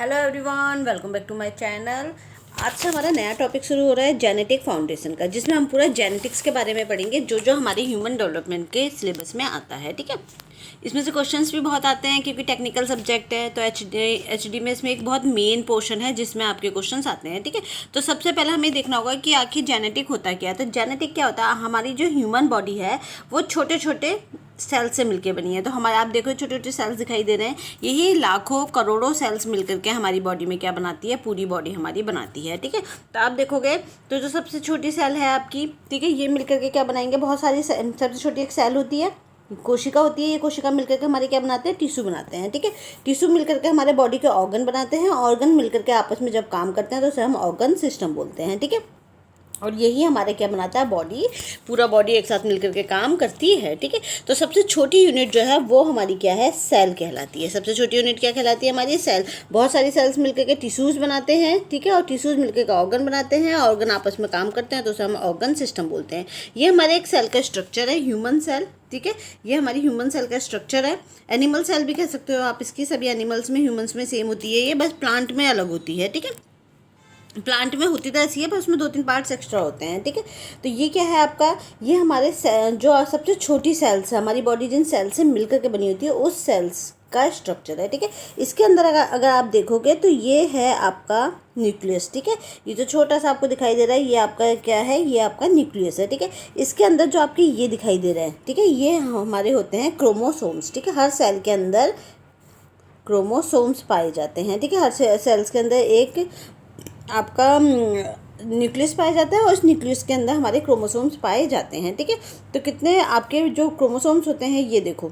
Hello everyone, welcome back to my channel. आज से हमारा नया टॉपिक शुरू हो रहा है जेनेटिक फाउंडेशन का, जिसमें हम पूरा जेनेटिक्स के बारे में पढ़ेंगे जो जो हमारे ह्यूमन डेवलपमेंट के सिलेबस में आता है। ठीक है, इसमें से क्वेश्चंस भी बहुत आते हैं क्योंकि टेक्निकल सब्जेक्ट है। तो एचडी में इसमें एक बहुत मेन पोर्शन है जिसमें आपके क्वेश्चंस आते हैं। ठीक है, तो सबसे पहले हमें देखना होगा कि आखिर जेनेटिक होता क्या है। तो जेनेटिक क्या होता है, हमारी जो ह्यूमन बॉडी है वो छोटे छोटे सेल से मिलके बनी है। तो हमारे आप देखो छोटे छोटे सेल्स दिखाई दे रहे हैं, यही लाखों करोड़ों सेल्स मिलकर के हमारी बॉडी में क्या बनाती है, पूरी बॉडी हमारी बनाती है। ठीक है, तो आप देखोगे तो जो सबसे छोटी सेल है आपकी, ठीक है, ये मिलकर के क्या बनाएंगे, बहुत सारी सबसे छोटी एक सेल होती है, कोशिका होती है। ये कोशिका मिलकर के हमारे क्या बनाते हैं, टिश्यू बनाते हैं। ठीक है, टिश्यू मिलकर के हमारे बॉडी के ऑर्गन बनाते हैं। ऑर्गन मिलकर के आपस में जब काम करते हैं तो उसे हम ऑर्गन सिस्टम बोलते हैं। ठीक है, और यही हमारे क्या बनाता है, बॉडी, पूरा बॉडी एक साथ मिलकर के काम करती है। ठीक है, तो सबसे छोटी यूनिट जो है वो हमारी क्या है, सेल कहलाती है। सबसे छोटी यूनिट क्या कहलाती है, हमारी सेल। बहुत सारी सेल्स मिलकर के टिश्यूज़ बनाते हैं। ठीक है, और टिश्यूज़ मिलकर के ऑर्गन बनाते हैं। ऑर्गन आपस में काम करते हैं तो उसे हम ऑर्गन सिस्टम बोलते हैं। ये हमारे एक सेल का स्ट्रक्चर है, ह्यूमन सेल। ठीक है, ये हमारी ह्यूमन सेल का स्ट्रक्चर है। एनिमल सेल भी कह सकते हो आप इसकी, सभी एनिमल्स में, ह्यूमंस में सेम होती है, ये बस प्लांट में अलग होती है। ठीक है, प्लांट में होती तो ऐसी है पर उसमें 2-3 पार्ट्स एक्स्ट्रा होते हैं। ठीक है, तो ये क्या है आपका, ये हमारे जो सबसे छोटी सेल्स है, हमारी बॉडी जिन सेल से मिलकर के बनी होती है उस सेल्स का स्ट्रक्चर है। ठीक है, इसके अंदर अगर आप देखोगे तो ये है आपका न्यूक्लियस। ठीक है, ये जो छोटा सा आपको दिखाई दे रहा है ये आपका क्या है, ये आपका न्यूक्लियस है। ठीक है, इसके अंदर जो आपके ये दिखाई दे रहा है, ठीक है, ये हमारे होते हैं क्रोमोसोम्स। ठीक है, हर सेल के अंदर क्रोमोसोम्स पाए जाते हैं। ठीक है, हर सेल्स के अंदर एक आपका न्यूक्लियस पाया जाता है और उस न्यूक्लियस के अंदर हमारे क्रोमोसोम्स पाए जाते हैं। ठीक है, तो कितने आपके जो क्रोमोसोम्स होते हैं ये देखो।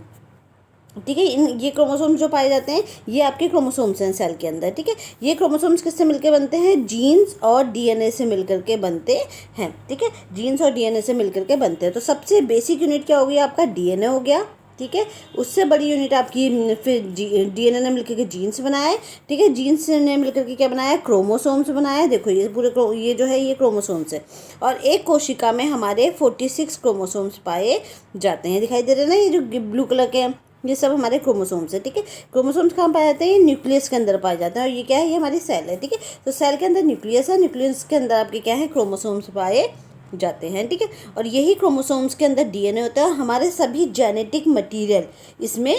ठीक है, ये क्रोमोसोम्स जो पाए जाते हैं ये आपके क्रोमोसोम्स हैं सेल के अंदर। ठीक है, ये क्रोमोसोम्स किससे मिलकर बनते हैं, जीन्स और डीएनए से मिलकर के बनते हैं। ठीक है, जीन्स और डीएनए से मिलकर के बनते हैं। तो सबसे बेसिक यूनिट क्या हो गया आपका, डीएनए हो गया। ठीक है, उससे बड़ी यूनिट आपकी फिर डीएनए ने मिलकर के जीन्स बनाए। ठीक है, जीन्स ने मिलकर के क्या बनाया, क्रोमोसोम्स बनाए। देखो ये पूरे ये जो है ये क्रोमोसोम्स है। और एक कोशिका में हमारे 46 क्रोमोसोम्स पाए जाते हैं। दिखाई दे रहे हैं ना, ये जो ब्लू कलर के हैं ये सब हमारे क्रोमोसोम्स है। ठीक है, क्रोमोसोम्स कहाँ पाए जाते हैं, ये न्यूक्लियस के अंदर पाए जाते हैं। और ये क्या है, ये हमारी सेल है। ठीक है, तो सेल के अंदर न्यूक्लियस है, न्यूक्लियस के अंदर आपके क्या है, क्रोमोसोम्स पाए जाते हैं। ठीक है, और यही क्रोमोसोम्स के अंदर डीएनए होता है। हमारे सभी जेनेटिक मटेरियल इसमें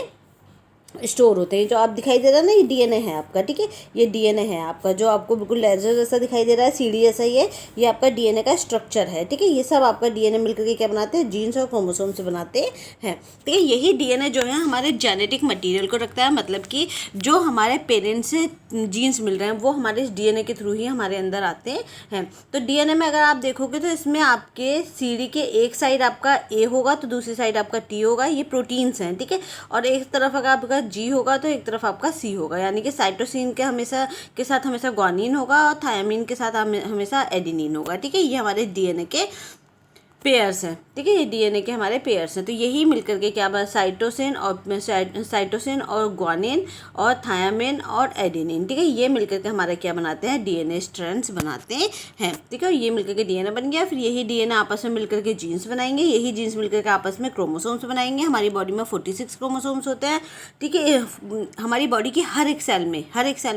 स्टोर होते हैं। जो आप दिखाई दे रहा है ना, ये डीएनए है आपका। ठीक है, ये डीएनए है आपका, जो आपको बिल्कुल लेजर जैसा दिखाई दे रहा है, सीढ़ी जैसा ये आपका डीएनए का स्ट्रक्चर है। ठीक है, ये सब आपका डीएनए मिलकर के क्या बनाते हैं, जीन्स और क्रोमोसोम से बनाते हैं। ठीक है, यही डीएनए जो है हमारे जेनेटिक मटीरियल को रखता है। मतलब कि जो हमारे पेरेंट्स से जीन्स मिल रहे हैं वो हमारे डीएनए के थ्रू ही हमारे अंदर आते हैं। तो डीएनए में अगर आप देखोगे तो इसमें आपके सीढ़ी के एक साइड आपका ए होगा तो दूसरी साइड आपका टी होगा, ये प्रोटीन्स हैं। ठीक है, और एक तरफ अगर आपका जी होगा तो एक तरफ आपका सी होगा, यानी कि साइटोसिन के साथ हमेशा ग्वानिन होगा और थायमिन के साथ हमेशा एडेनिन होगा। ठीक है, ये हमारे डीएनए के पेयर्स हैं। ठीक है, ये डीएनए के हमारे पेयर्स हैं। तो यही मिलकर के क्या बना, साइटोसिन और ग्वानिन और थायमिन और एडेनिन। ठीक है, ये मिलकर के हमारे क्या बनाते हैं, डीएनए स्ट्रैंड्स बनाते हैं। ठीक है, ये मिलकर के डीएनए बन गया। फिर यही डीएनए आपस में मिलकर के जीन्स बनाएंगे, यही जीन्स मिलकर के आपस में क्रोमोसोम्स बनाएंगे। हमारी बॉडी में 46 क्रोमोसोम्स होते हैं। ठीक है, हमारी बॉडी की हर एक सेल में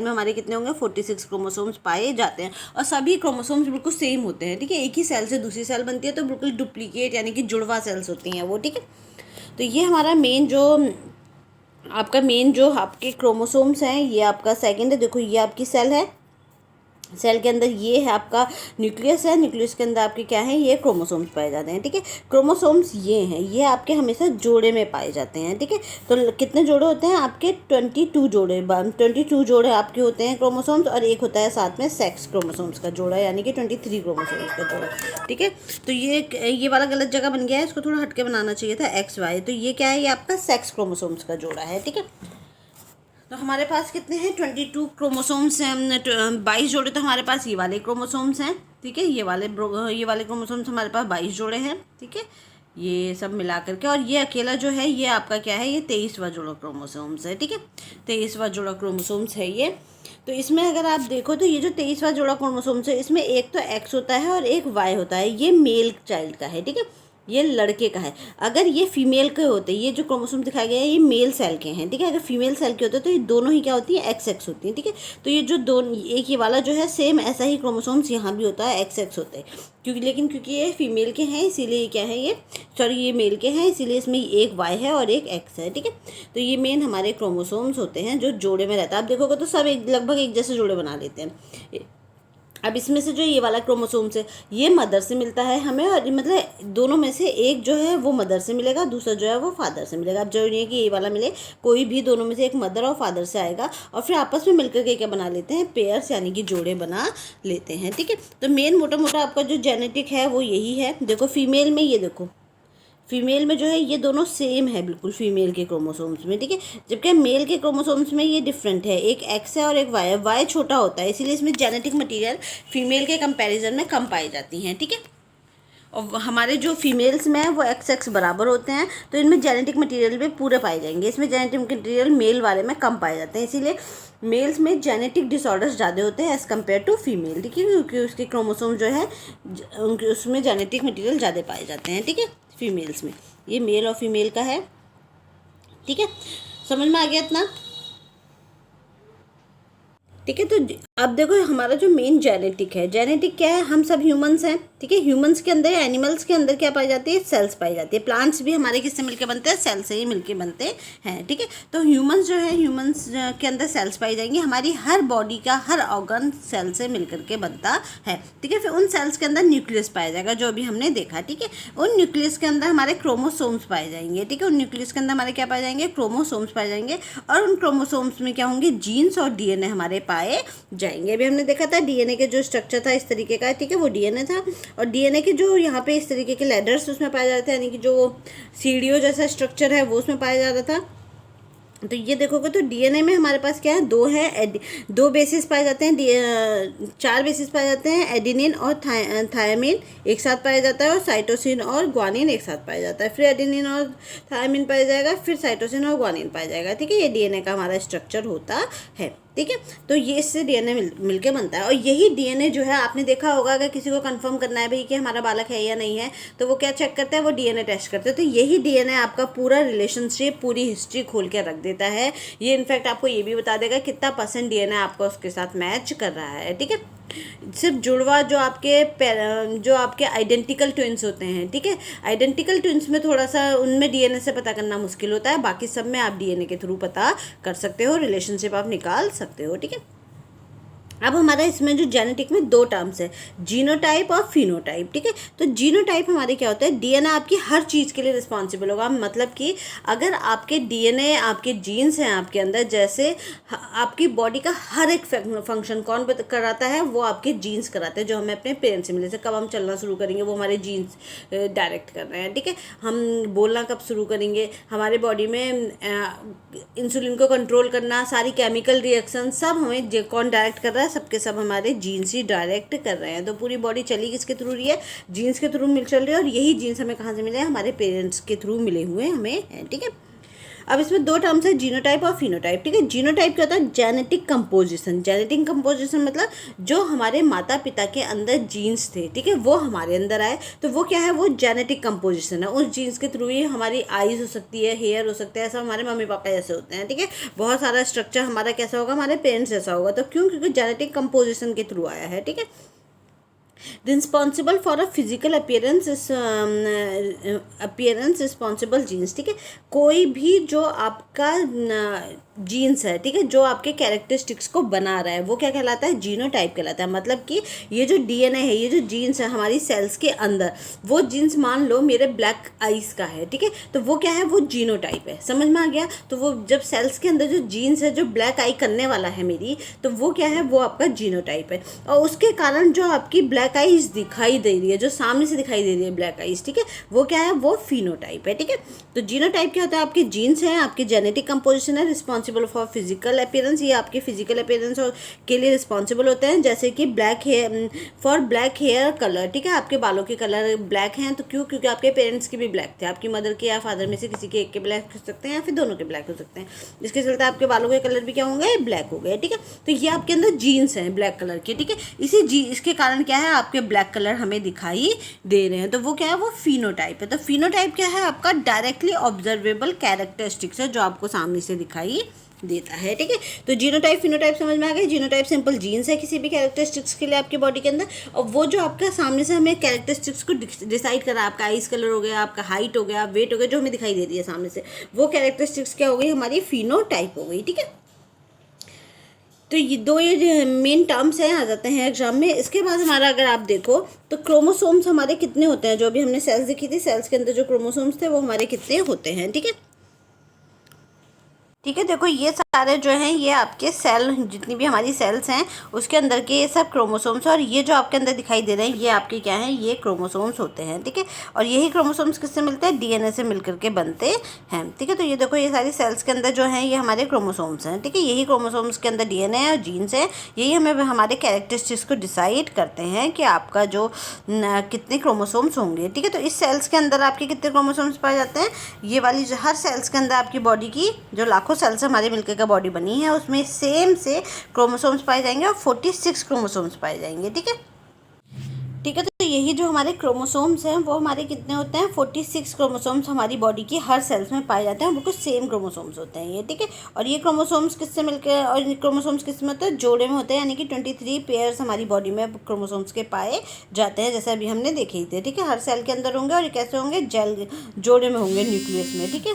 हमारे कितने होंगे, 46 क्रोमोसोम्स पाए जाते हैं। और सभी क्रोमोसोम्स बिल्कुल सेम होते हैं। ठीक है, एक ही सेल से दूसरी सेल बनती है तो बिल्कुल डुप्लीकेट यानी कि जुड़वा सेल्स होती हैं वो। ठीक है, तो ये हमारा मेन जो आपके क्रोमोसोम्स हैं, ये आपका सेकंड है। देखो ये आपकी सेल है, सेल के अंदर ये है आपका न्यूक्लियस है, न्यूक्लियस के अंदर आपके क्या है, ये क्रोमोसोम्स पाए जाते हैं। ठीक है, क्रोमोसोम्स ये हैं, ये आपके हमेशा जोड़े में पाए जाते हैं। ठीक है, तो कितने जोड़े होते हैं आपके, 22 जोड़े आपके होते हैं क्रोमोसोम्स, और एक होता है साथ में सेक्स क्रोमोसोम्स का जोड़ा, यानी कि 23 क्रोमोसोम्स का जोड़ा। ठीक है, तो ये वाला गलत जगह बन गया है, इसको थोड़ा हटके बनाना चाहिए था, XY। तो ये क्या है, ये आपका सेक्स क्रोमोसोम्स का जोड़ा है। ठीक है, तो हमारे पास कितने हैं, 22 क्रोमोसोम्स हैं, 22 जोड़े तो हमारे पास ये वाले क्रोमोसोम्स हैं। ठीक है, ये वाले क्रोमोसोम्स हमारे पास 22 जोड़े हैं। ठीक है, ये सब मिला करके, और ये अकेला जो है ये आपका क्या है, ये 23वां जोड़ा क्रोमोसोम्स है। ठीक है, 23वां जोड़ा क्रोमोसोम्स है ये। तो इसमें अगर आप देखो तो ये जो 23वां जोड़ा क्रोमोसोम्स है इसमें एक तो X होता है और एक Y होता है, ये मेल चाइल्ड का है। ठीक है, ये लड़के का है। अगर ये फीमेल के होते, ये जो क्रोमोसोम दिखाए गए हैं ये मेल सेल के हैं, ठीक है। अगर फीमेल सेल के होते तो ये दोनों ही क्या होती है, एक्स एक्स होती हैं, ठीक है। तो ये जो दोनों, एक ये वाला जो है सेम ऐसा ही क्रोमोसोम्स यहाँ भी होता है, एक्स एक्स होते हैं, क्योंकि ये फीमेल के हैं इसीलिए क्या है ये, सॉरी ये मेल के हैं इसीलिए इसमें एक वाई है और एक एक्स है, ठीक है। तो ये मेन हमारे क्रोमोसोम्स होते हैं जो जोड़े में रहता है। आप देखोगे तो सब एक लगभग एक जैसे जोड़े बना लेते हैं। अब इसमें से जो ये वाला क्रोमोसोम्स है ये मदर से मिलता है हमें, और मतलब दोनों में से एक जो है वो मदर से मिलेगा, दूसरा जो है वो फादर से मिलेगा। अब जरूरी नहीं है कि ये वाला मिले, कोई भी दोनों में से एक मदर और फादर से आएगा, और फिर आपस में मिलकर के क्या बना लेते हैं, पेयर्स यानी कि जोड़े बना लेते हैं, ठीक है। तो मेन मोटा मोटा आपका जो जेनेटिक है वो यही है। देखो फीमेल में, ये देखो फीमेल में जो है ये दोनों सेम है बिल्कुल फीमेल के क्रोमोसोम्स में, ठीक है। जबकि मेल के क्रोमोसोम्स में ये डिफरेंट है, एक एक्स है और एक वाई है। वाई छोटा होता है इसीलिए इसमें जेनेटिक मटेरियल फीमेल के कंपैरिजन में कम पाई जाती हैं, ठीक है। और हमारे जो फीमेल्स में है वो एक्स एक्स बराबर होते हैं, तो इनमें जेनेटिक मटेरियल भी पूरे पाए जाएंगे। इसमें जेनेटिक मटेरियल मेल वाले में कम पाए जाते हैं, इसीलिए मेल्स में जेनेटिक डिसऑर्डर्स ज़्यादा होते हैं एज़ कम्पेयर टू फीमेल, ठीक है, क्योंकि उसके क्रोमोसोम जो है उनके उसमें जेनेटिक मटेरियल ज़्यादा पाए जाते हैं, ठीक है, फीमेल्स में। ये मेल और फीमेल का है, ठीक है। समझ में आ गया इतना, ठीक है। तो अब देखो हमारा जो मेन जेनेटिक है, जेनेटिक क्या है, हम सब ह्यूमंस हैं, ठीक है। ह्यूमंस के अंदर, एनिमल्स के अंदर क्या पाई जाती है, सेल्स पाई जाती है। प्लांट्स भी हमारे किससे मिलके बनते हैं, सेल से ही मिलके बनते हैं, ठीक है। तो ह्यूमंस जो है, ह्यूमंस के अंदर सेल्स पाई जाएंगी। हमारी हर बॉडी का हर ऑर्गन सेल से मिलकर के बनता है, ठीक है। फिर उन सेल्स के अंदर न्यूक्लियस पाया जाएगा, जो भी हमने देखा, ठीक है। उन न्यूक्लियस के अंदर हमारे क्रोमोसोम्स पाए जाएंगे, ठीक है। उन न्यूक्लियस के अंदर हमारे क्या पाए जाएंगे, क्रोमोसोम्स पाए जाएंगे, और उन क्रोमोसोम्स में क्या होंगे, जीन्स और डीएनए हमारे पाए जाएंगे। अभी हमने देखा था डीएनए के जो स्ट्रक्चर था इस तरीके का, ठीक है, वो डीएनए था। और डीएनए के जो यहाँ पे इस तरीके के लेडर्स उसमें पाया जाता है, यानी कि जो सीढ़ियों जैसा स्ट्रक्चर है वो उसमें पाया जा रहा था। तो ये देखोगे तो डीएनए में हमारे पास क्या है, दो बेसिस पाए जाते हैं, 4 बेसिस पाए जाते हैं। एडिनिन और थायमिन एक साथ पाया जाता है, और साइटोसिन और ग्वानिन एक साथ पाया जाता है। फिर एडिनिन और थायमिन पाया जाएगा, फिर साइटोसिन और ग्वानिन पाया जाएगा, ठीक है। ये डीएनए का हमारा स्ट्रक्चर होता है, ठीक है। तो ये इससे डीएनए मिलके बनता है। और यही डीएनए जो है, आपने देखा होगा अगर किसी को कंफर्म करना है भाई कि हमारा बालक है या नहीं है, तो वो क्या चेक करता है, वो डीएनए टेस्ट करते हैं। तो यही डीएनए आपका पूरा रिलेशनशिप, पूरी हिस्ट्री खोल के रख देता है। ये इनफैक्ट आपको ये भी बता देगा कितना % डीएनए आपका उसके साथ मैच कर रहा है, ठीक है। सिर्फ जुड़वा जो आपके आइडेंटिकल ट्विंस होते हैं, ठीक है, आइडेंटिकल ट्विंस में थोड़ा सा उनमें डीएनए से पता करना मुश्किल होता है, बाकी सब में आप डीएनए के थ्रू पता कर सकते हो, रिलेशनशिप आप निकाल सकते हो, ठीक है। अब हमारा इसमें जो जेनेटिक में 2 टर्म्स है, जीनोटाइप और फिनोटाइप, ठीक है। तो जीनोटाइप हमारे क्या होता है, डीएनए आपकी हर चीज़ के लिए रिस्पॉन्सिबल होगा। मतलब कि अगर आपके डीएनए, आपके जीन्स हैं आपके अंदर, जैसे आपकी बॉडी का हर एक फंक्शन कौन कराता है, वो आपके जीन्स कराते हैं, जो हमें अपने पेरेंट्स से मिले। जैसे कब हम चलना शुरू करेंगे वो हमारे जीन्स डायरेक्ट कर रहे हैं, ठीक है। हम बोलना कब शुरू करेंगे, हमारे बॉडी में इंसुलिन को कंट्रोल करना, सारी केमिकल रिएक्शन सब हमें कौन डायरेक्ट कर रहा है, सबके सब हमारे जीन्स ही डायरेक्ट कर रहे हैं। तो पूरी बॉडी चली किसके थ्रू रही है, जीन्स के थ्रू चल रही है। और यही जीन्स हमें कहाँ से मिले हैं, हमारे पेरेंट्स के थ्रू मिले हुए हमें हैं, ठीक है। अब इसमें 2 टर्म्स है, जीनोटाइप और फिनोटाइप, ठीक है। जीनोटाइप क्या होता है, जेनेटिक कंपोजिशन। जेनेटिक कंपोजिशन मतलब जो हमारे माता पिता के अंदर जीन्स थे, ठीक है, वो हमारे अंदर आए, तो वो क्या है, वो जेनेटिक कंपोजिशन है। उस जीन्स के थ्रू ही हमारी आईज हो सकती है, हेयर हो सकता है, ऐसा हमारे मम्मी पापा जैसे होते हैं, ठीक है। बहुत सारा स्ट्रक्चर हमारा कैसा होगा, हमारे पेरेंट्स जैसा होगा। तो क्यों, क्योंकि जेनेटिक कंपोजिशन के थ्रू आया है, ठीक है। Responsible for a physical appearance responsible genes, ठीक है। कोई भी जो आपका जीन्स है, ठीक है, जो आपके कैरेक्टरिस्टिक्स को बना रहा है, वो क्या कहलाता है, जीनोटाइप कहलाता है। मतलब कि ये जो डीएनए है, ये जो जीन्स है हमारी सेल्स के अंदर, वो जीन्स मान लो मेरे ब्लैक आइज का है, ठीक है, तो वो क्या है, वो जीनोटाइप है। समझ में आ गया। तो वो जब सेल्स के अंदर जो जीन्स है, जो ब्लैक आई करने वाला है मेरी, तो वो क्या है, वो आपका जीनोटाइप है। और उसके कारण जो आपकी ब्लैक आइज दिखाई दे रही है, जो सामने से दिखाई दे रही है ब्लैक आइज, ठीक है, वो क्या है, वो फिनोटाइप है, ठीक है। तो जीनोटाइप क्या होता है, आपके जीन्स हैं, आपके जेनेटिक कंपोजिशन है, responsible responsible for physical appearance, ये आपके फिजिकल अपीयरेंस के लिए रिस्पॉन्सिबल होते हैं, जैसे कि black hair, for black hair colour, ठीक है, आपके बालों के कलर ब्लैक हैं तो क्यों, क्योंकि आपके पेरेंट्स के भी ब्लैक थे, आपकी मदर के या फादर में से किसी के एक के ब्लैक हो सकते हैं या फिर दोनों के ब्लैक हो सकते हैं, जिसके चलते आपके बालों के कलर भी क्या होंगे, ब्लैक हो गए, ठीक है। तो ये आपके अंदर जीन्स हैं ब्लैक कलर के, ठीक है, इसके कारण क्या है, आपके ब्लैक कलर हमें दिखाई दे रहे हैं, तो वो क्या है, वो फिनोटाइप है। तो फिनोटाइप क्या है, आपका डायरेक्टली ऑब्जर्वेबल कैरेक्टरिस्टिक्स है जो आपको सामने से दिखाई देता है, ठीक है। तो जीनोटाइप फिनोटाइप समझ में आ गई। जीनोटाइप सिंपल जीन्स है किसी भी कैरेक्टरिस्टिक्स के लिए आपकी बॉडी के अंदर, और वो जो आपका सामने से हमें कैरेक्टरिस्टिक्स को डिसाइड करा, आपका आइस कलर हो गया, आपका हाइट हो गया, वेट हो गया, जो हमें दिखाई दे रही है सामने से, वो कैरेक्टरिस्टिक्स क्या हो गई, हमारी फिनोटाइप हो गई, ठीक है। तो ये मेन टर्म्स हैं, आ जाते हैं एग्जाम में। इसके बाद हमारा अगर आप देखो तो क्रोमोसोम्स हमारे कितने होते हैं, जो भी हमने सेल्स देखी थी, सेल्स के अंदर जो क्रोमोसोम्स थे वो हमारे कितने होते हैं, ठीक है। ठीक है, देखो ये सारे जो हैं ये आपके सेल, जितनी भी हमारी सेल्स हैं उसके अंदर के ये सब क्रोमोसोम्स, और ये जो आपके अंदर दिखाई दे रहे हैं ये आपके क्या हैं, ये क्रोमोसोम्स होते हैं, ठीक है। और यही क्रोमोसोम्स किससे मिलते हैं, डीएनए से मिलकर के बनते हैं, ठीक है। तो ये देखो ये सारी सेल्स के अंदर जो हैं ये हमारे क्रोमोसोम्स हैं, ठीक है। यही क्रोमोसोम्स के अंदर डीएनए है और जीन्स है, यही हमें हमारे कैरेक्टरिस्टिक्स को डिसाइड करते हैं कि आपका जो कितने क्रोमोसोम्स होंगे, ठीक है। तो इस सेल्स के अंदर आपके कितने क्रोमोसोम्स पाए जाते हैं, ये वाली जो हर सेल्स के अंदर आपकी बॉडी की जो लाखों सेल्स हमारे मिलकर का बॉडी बनी है उसमें सेम से क्रोमोसोम्स पाए जाएंगे और 46 क्रोमोसोम्स पाए जाएंगे, ठीक है। ठीक है, तो यही जो हमारे क्रोमोसोम्स हैं वो हमारे कितने होते हैं, 46 क्रोमोसोम्स हमारी बॉडी की हर सेल्स में पाए जाते हैं, बिल्कुल सेम क्रोमोसोम्स होते हैं ये, ठीक है। और ये क्रोमोसोम्स किससे मिलकर, और क्रोमोसोम्स किस में होते हैं, जोड़े में होते हैं, यानी कि 23 पेयर्स हमारी बॉडी में क्रोमोसोम्स के पाए जाते हैं, जैसे अभी हमने देखे ही थे, ठीक है। हर सेल के अंदर होंगे और ये कैसे होंगे, जेल जोड़े में होंगे, न्यूक्लियस में, ठीक है।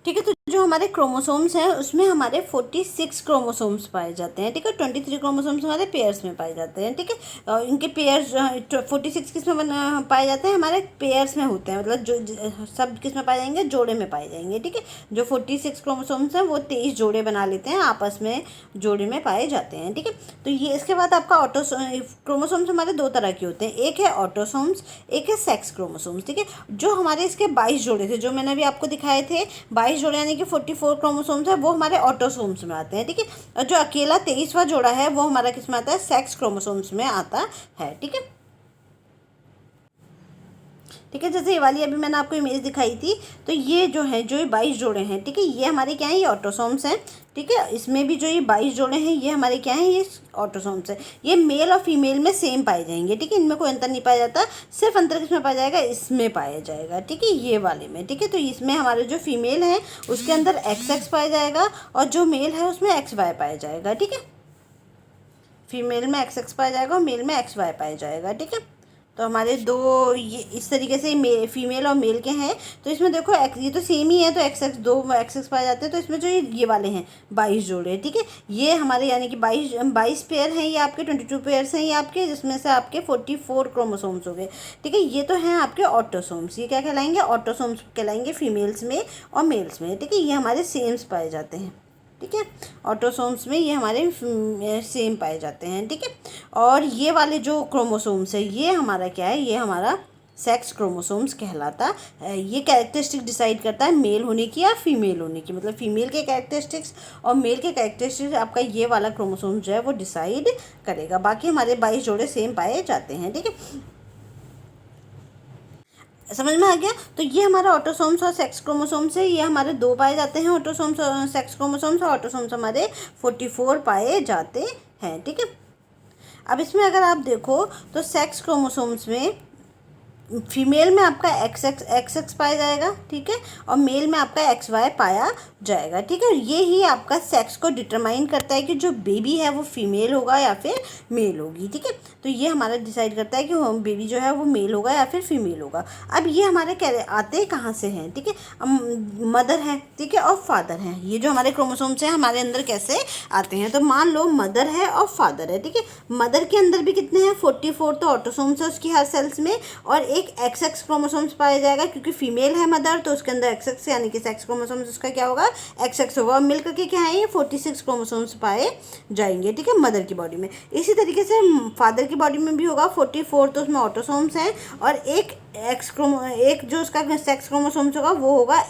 ठीक है, तो जो हमारे क्रोमोसोम्स हैं उसमें हमारे 46 क्रोमोसोम्स पाए जाते हैं, ठीक है। 23 क्रोमोसोम्स हमारे पेयर्स में पाए जाते हैं, ठीक है। और इनके पेयर्स 46 किस में पाए जाते हैं, हमारे पेयर्स में होते हैं, मतलब जो सब किस में पाए जाएंगे, जोड़े में पाए जाएंगे, ठीक है। जो 46 क्रोमोसोम्स हैं वो 23 जोड़े बना लेते हैं, आपस में जोड़े में पाए जाते हैं, ठीक है। तो ये इसके बाद आपका क्रोमोसोम्स हमारे दो तरह के होते हैं, एक है ऑटोसोम्स, एक है सेक्स क्रोमोसोम्स, ठीक है। जो हमारे इसके 22 जोड़े थे, जो मैंने अभी आपको दिखाए थे 22 जोड़े, यानी कि 44 क्रोमोसोम्स है, वो हमारे ऑटोसोम्स में आते हैं, ठीक है। और जो अकेला 23वां जोड़ा है वो हमारा किस में आता है, सेक्स क्रोमोसोम्स में आता है, ठीक है। ठीक है, जैसे ये वाली अभी मैंने आपको इमेज दिखाई थी, तो ये जो है, जो ये 22 जोड़े हैं, ठीक है, ये हमारे क्या हैं, ये ऑटोसोम्स हैं, ठीक है। इसमें भी जो ये 22 जोड़े हैं ये हमारे क्या हैं, ये ऑटोसोम्स हैं। ये मेल और फीमेल में सेम पाए जाएंगे, ठीक है, इनमें कोई अंतर नहीं पाया जाता, सिर्फ अंतर किसमें पाया जाएगा, इसमें पाया जाएगा, ठीक है, ये वाले में, ठीक है। तो इसमें हमारे जो फीमेल है उसके अंदर XX पाया जाएगा और जो मेल है उसमें XY पाया जाएगा, ठीक है। फीमेल में XX पाया जाएगा और मेल में XY पाया जाएगा, ठीक है। तो हमारे दो ये इस तरीके से फीमेल और मेल के हैं। तो इसमें देखो ये तो सेम ही है, तो XX दो XX पाए जाते हैं। तो इसमें जो ये वाले हैं 22 जोड़े, ठीक है, ये हमारे यानी कि 22 पेयर हैं, ये आपके 22 पेयर्स हैं ये आपके, जिसमें से आपके 44 क्रोमोसोम्स हो गए, ठीक है। ये तो हैं आपके ऑटोसोम्स, ये क्या कहलाएंगे, ऑटोसोम्स कहलाएंगे फीमेल्स में और मेल्स में, ठीक है। ये हमारे सेम्स पाए जाते हैं, ठीक है, ऑटोसोम्स में ये हमारे सेम पाए जाते हैं, ठीक है। और ये वाले जो क्रोमोसोम्स है ये हमारा क्या है, ये हमारा सेक्स क्रोमोसोम्स कहलाता है। ये कैरेक्टरिस्टिक डिसाइड करता है मेल होने की या फीमेल होने की, मतलब फीमेल के कैरेक्टरिस्टिक्स और मेल के कैरेक्टरिस्टिक्स आपका ये वाला क्रोमोसोम जो है वो डिसाइड करेगा। बाकी हमारे 22 जोड़े सेम पाए जाते हैं, ठीक है, समझ में आ गया। तो ये हमारा ऑटोसोम्स और सेक्स क्रोमोसोम्स है, ये हमारे 2 पाए जाते हैं, ऑटोसोम्स और सेक्स क्रोमोसोम्स, और ऑटोसोम्स हमारे 44 पाए जाते हैं, ठीक है। अब इसमें अगर आप देखो तो सेक्स क्रोमोसोम्स में फीमेल में आपका XX पाया जाएगा, ठीक है, और मेल में आपका XY पाया जाएगा, ठीक है। ये ही आपका सेक्स को डिटरमाइन करता है कि जो बेबी है वो फीमेल होगा या फिर मेल होगी, ठीक है। तो ये हमारा डिसाइड करता है कि बेबी जो है वो मेल होगा या फिर फीमेल होगा। अब ये हमारे आते कहाँ से हैं, ठीक है, मदर है, ठीक है, और फादर है। ये जो हमारे क्रोमोसोम्स हैं हमारे अंदर कैसे आते हैं, तो मान लो मदर है और फादर है, ठीक है। मदर के अंदर भी कितने हैं, 44 तो ऑटोसोम्स है उसकी हर सेल्स में, और एक XX क्रोमोसोम्स पाया जाएगा, क्योंकि फीमेल है मदर तो उसके अंदर XX यानी कि सेक्स क्रोमोसोम्स उसका क्या होगा, XX होगा, और मिलकर के क्या है, ये 46 क्रोमोसोम्स पाए जाएंगे, ठीक है, मदर की बॉडी में। इसी तरीके से फादर की बॉडी में भी होगा 44, तो उसमें ऑटोसोम्स हैं, और एक जो उसका सेक्स क्रोमोसोम्स होगा वो होगा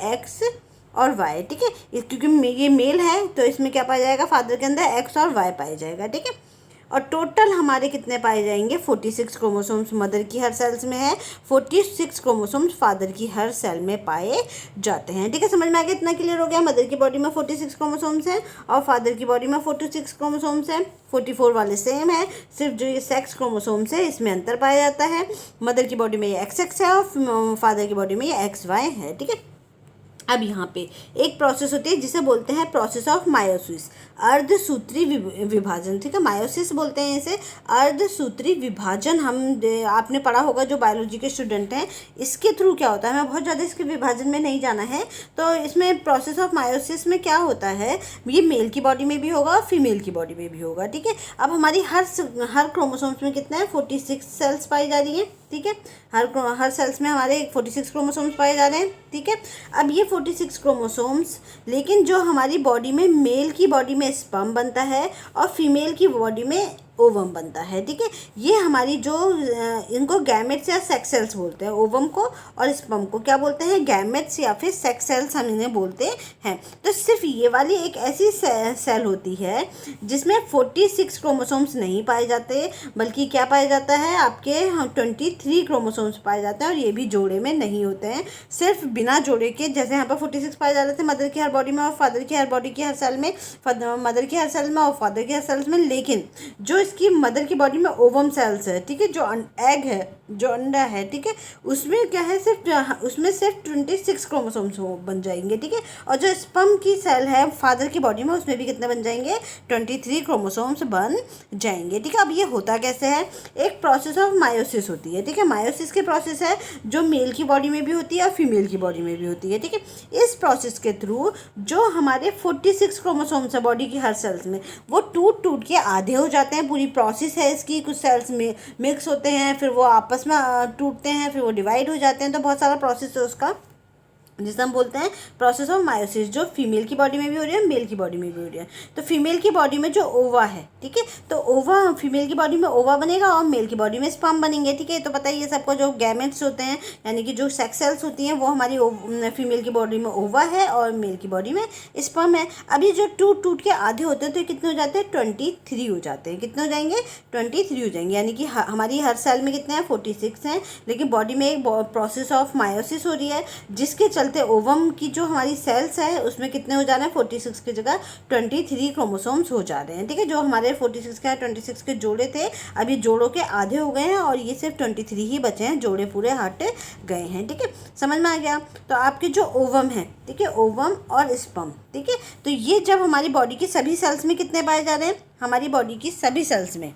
और वाई, ठीक है। क्योंकि ये मेल है तो इसमें क्या पाया जाएगा, फादर के अंदर एक्स और वाई पाया जाएगा, ठीक है। और टोटल हमारे कितने पाए जाएंगे, 46 क्रोमोसोम्स मदर की हर सेल्स में है, 46 क्रोमोसोम्स फादर की हर सेल में पाए जाते हैं, ठीक है। समझ में आ गया, इतना क्लियर हो गया। मदर की बॉडी में 46 क्रोमोसोम्स हैं और फादर की बॉडी में 46 क्रोमोसोम्स हैं। 44 वाले सेम है, सिर्फ जो ये सेक्स क्रोमोसोम्स है इसमें अंतर पाया जाता है। मदर की बॉडी में ये XX है और फादर की बॉडी में ये XY है, ठीक है। अब यहाँ पे एक प्रोसेस होती है जिसे बोलते हैं प्रोसेस ऑफ मायोसिस, अर्धसूत्री विभाजन, ठीक है। मायोसिस बोलते हैं इसे, अर्धसूत्री विभाजन। आपने पढ़ा होगा जो बायोलॉजी के स्टूडेंट हैं, इसके थ्रू क्या होता है, हमें बहुत ज़्यादा इसके विभाजन में नहीं जाना है। तो इसमें प्रोसेस ऑफ मायोसिस में क्या होता है, ये मेल की बॉडी में भी होगा और फीमेल की बॉडी में भी होगा, ठीक है। अब हमारी हर क्रोमोसोम्स में कितना है, 46 सेल्स पाई जा रही है, ठीक है। हर सेल्स में हमारे 46 क्रोमोसोम्स पाए जा रहे हैं, ठीक है। अब ये 46 क्रोमोसोम्स, लेकिन जो हमारी बॉडी में मेल की बॉडी में स्पर्म बनता है और फीमेल की बॉडी में ओवम बनता है, ठीक है। ये हमारी जो इनको गैमेट्स या सेक्स सेल्स बोलते हैं, ओवम को और स्पर्म को क्या बोलते हैं, गैमेट्स या फिर सेक्स सेल्स हम इन्हें बोलते हैं। तो सिर्फ ये वाली एक ऐसी सेल होती है जिसमें 46 क्रोमोसोम्स नहीं पाए जाते, बल्कि क्या पाया जाता है, आपके 23 क्रोमोसोम्स पाए जाते हैं और ये भी जोड़े में नहीं होते हैं, सिर्फ बिना जोड़े के। जैसे यहाँ पर 46 पाए जा रहे थे मदर की हर बॉडी में और फादर की हर बॉडी की हर सेल में, मदर की हर सेल में और फादर की हर सेल्स में, लेकिन जो इसकी मदर की बॉडी में ओवम सेल्स है, ठीक है, जो एग है, जो अंडा है, ठीक है, उसमें क्या है, उसमें सिर्फ 26 क्रोमोसोम्स बन जाएंगे, ठीक है। और जो स्पर्म की सेल है फादर की बॉडी में, उसमें भी कितने बन जाएंगे, 23 क्रोमोसोम्स बन जाएंगे, ठीक है। अब ये होता कैसे है, एक प्रोसेस ऑफ मायोसिस होती है, ठीक है। मायोसिस की प्रोसेस है जो मेल की बॉडी में भी होती है और फीमेल की बॉडी में भी होती है, ठीक है। इस प्रोसेस के थ्रू जो हमारे 46 क्रोमोसोम्स है बॉडी की हर सेल्स में, वो टूट टूट के आधे हो जाते हैं। पूरी प्रोसेस है इसकी, कुछ सेल्स में मिक्स होते हैं, फिर वो आपस में टूटते हैं, फिर वो डिवाइड हो जाते हैं। तो बहुत सारा प्रोसेस है उसका, जिसे हम बोलते हैं प्रोसेस ऑफ मायोसिस, जो फीमेल की बॉडी में भी हो रही है, मेल की बॉडी में भी हो रही है। तो फीमेल की बॉडी में जो ओवा है, ठीक है, तो ओवा, फीमेल की बॉडी में ओवा बनेगा और मेल की बॉडी में स्पर्म बनेंगे, ठीक है। तो पता ही है सबको, जो गैमेट्स होते हैं यानी कि जो सेक्स सेल्स होती हैं वो हमारी फीमेल की बॉडी में ओवा है और मेल की बॉडी में स्पर्म है। अब ये जो टूट टूट के आधे होते हैं तो कितने हो जाते हैं, 23 हो जाते हैं। कितने हो जाएंगे, 23 हो जाएंगे, यानी कि हमारी हर सेल में कितने हैं, 46 हैं, लेकिन बॉडी में एक प्रोसेस ऑफ मायोसिस हो रही है, जिसके चलते ओवम की जो हमारी सेल्स है उसमें कितने हो जा रहे हैं, 46 की जगह 23 क्रोमोसोम्स हो जा रहे हैं, ठीक है। जो हमारे 46 के 26 के जोड़े थे, अभी जोड़ों के आधे हो गए हैं और ये सिर्फ 23 ही बचे हैं, जोड़े पूरे हट गए हैं, ठीक है। समझ में आ गया। तो आपके जो ओवम है, ठीक है, ओवम और स्पर्म, ठीक है, तो ये जब हमारी बॉडी की सभी सेल्स में कितने पाए जा रहे हैं, हमारी बॉडी की सभी सेल्स में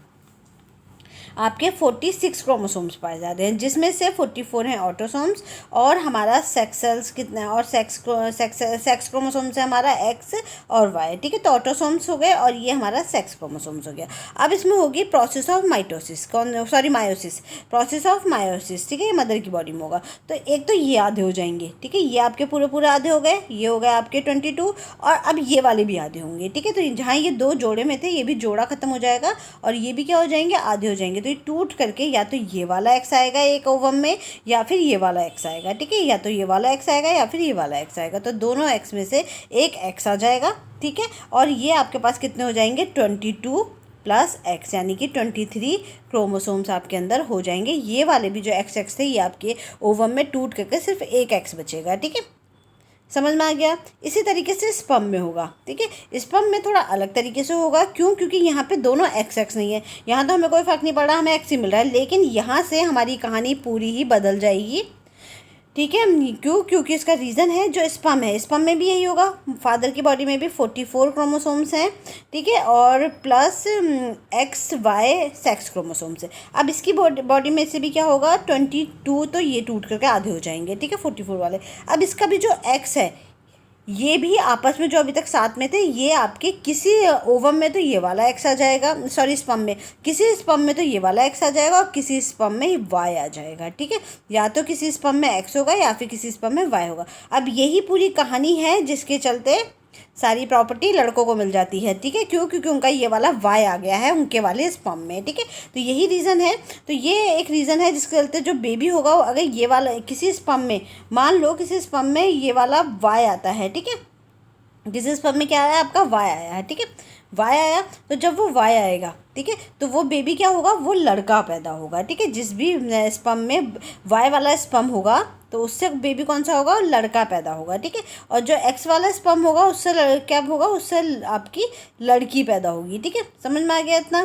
आपके 46 क्रोमोसोम्स पाए जाते हैं, जिसमें से 44 हैं ऑटोसोम्स और हमारा सेक्स सेल्स कितना है, और सेक्स क्रोमोसोम्स है हमारा X और Y, ठीक है। तो ऑटोसोम्स हो गए और ये हमारा सेक्स क्रोमोसोम्स हो गया। अब इसमें होगी process of mitosis, meiosis, process of meiosis, ठीक है, ये मदर की बॉडी में होगा। तो एक तो ये आधे हो जाएंगे, ठीक है, ये आपके पूरे आधे हो गए, ये हो गए आपके 22, और अब ये वाले भी आधे होंगे, ठीक है। तो जहाँ ये दो जोड़े में थे, ये भी जोड़ा खत्म हो जाएगा और ये भी क्या हो जाएंगे, आधे हो जाएंगे। तो ये टूट करके या तो ये वाला X आएगा एक ओवम में, या फिर ये वाला X आएगा, ठीक है, या तो ये वाला X आएगा या फिर ये वाला X आएगा। तो दोनों X में से एक X आ जाएगा, ठीक है। और ये आपके पास कितने हो जाएंगे, 22 प्लस X, यानी कि 23 क्रोमोसोम्स आपके अंदर हो जाएंगे। ये वाले भी जो XX थे ये आपके ओवम में टूट करके सिर्फ एक X बचेगा, ठीक है। समझ में आ गया। इसी तरीके से स्पर्म में होगा, ठीक है। स्पर्म में थोड़ा अलग तरीके से होगा, क्यों, क्योंकि यहाँ पे दोनों XX नहीं है। यहाँ तो हमें कोई फ़र्क नहीं पड़ रहा, हमें X ही मिल रहा है, लेकिन यहाँ से हमारी कहानी पूरी ही बदल जाएगी, ठीक है। क्यों, क्योंकि इसका रीज़न है जो स्पर्म है, स्पर्म में भी यही होगा। फादर की बॉडी में भी 44 क्रोमोसोम्स हैं, ठीक है, और प्लस XY सेक्स क्रोमोसोम्स है। अब इसकी बॉडी में से भी क्या होगा, 22, तो ये टूट करके आधे हो जाएंगे, ठीक है, 44 वाले। अब इसका भी जो X है, ये भी आपस में जो अभी तक साथ में थे, ये आपके किसी ओवम में तो ये वाला X आ जाएगा, सॉरी स्पर्म में, किसी स्पर्म में तो ये वाला X आ जाएगा और किसी स्पर्म में Y आ जाएगा, ठीक है। या तो किसी स्पर्म में X होगा या फिर किसी स्पर्म में Y होगा। अब यही पूरी कहानी है जिसके चलते सारी प्रॉपर्टी लड़कों को मिल जाती है, ठीक है। क्यों? क्योंकि उनका ये वाला वाई आ गया है उनके वाले स्पर्म में, ठीक है। तो यही रीज़न है। तो ये एक रीज़न है जिसके चलते जो बेबी होगा, अगर ये वाला किसी स्पर्म में, मान लो किसी स्पर्म में ये वाला वाई आता है, ठीक है, किसी स्पर्म में क्या आया, आपका वाई आया है, ठीक है, वाई आया, तो जब वो वाई आएगा, ठीक है, तो वो बेबी क्या होगा, वो लड़का पैदा होगा, ठीक है। जिस भी स्पर्म में वाई वाला स्पर्म होगा तो उससे बेबी कौन सा होगा, लड़का पैदा होगा, ठीक है। और जो एक्स वाला स्पर्म होगा उससे क्या होगा, उससे आपकी लड़की पैदा होगी, ठीक है। समझ में आ गया इतना?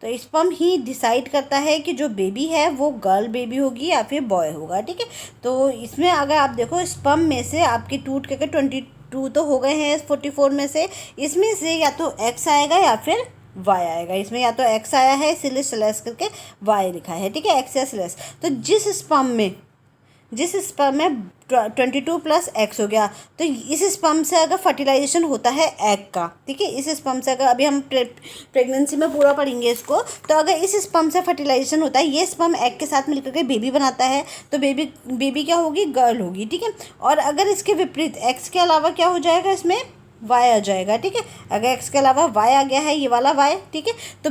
तो स्पर्म ही डिसाइड करता है कि जो बेबी है वो गर्ल बेबी होगी या फिर बॉय होगा, ठीक है। तो इसमें अगर आप देखो स्पर्म में से आपके टूट के 22 तो हो गए हैं 44 में से, इसमें से या तो एक्स आएगा या फिर वाई आएगा। इसमें या तो एक्स आया है इसीलिए स्लैश करके वाई लिखा है, ठीक है, एक्स या स्लैश। तो जिस स्पर्म में 22 प्लस एक्स हो गया, तो इस स्पर्म से अगर फर्टिलाइजेशन होता है एग का, ठीक है, इस स्पर्म से अगर अभी हम प्रेगनेंसी में पूरा पढ़ेंगे इसको, तो अगर इस स्पर्म से फर्टिलाइजेशन होता है, ये स्पर्म एग के साथ मिलकर के बेबी बनाता है, तो बेबी क्या होगी, गर्ल होगी, ठीक है। और अगर इसके विपरीत एक्स के अलावा क्या हो जाएगा, इसमें वाई आ जाएगा, ठीक है। अगर एक्स के अलावा वाई आ गया है, ये वाला वाई, ठीक है, तो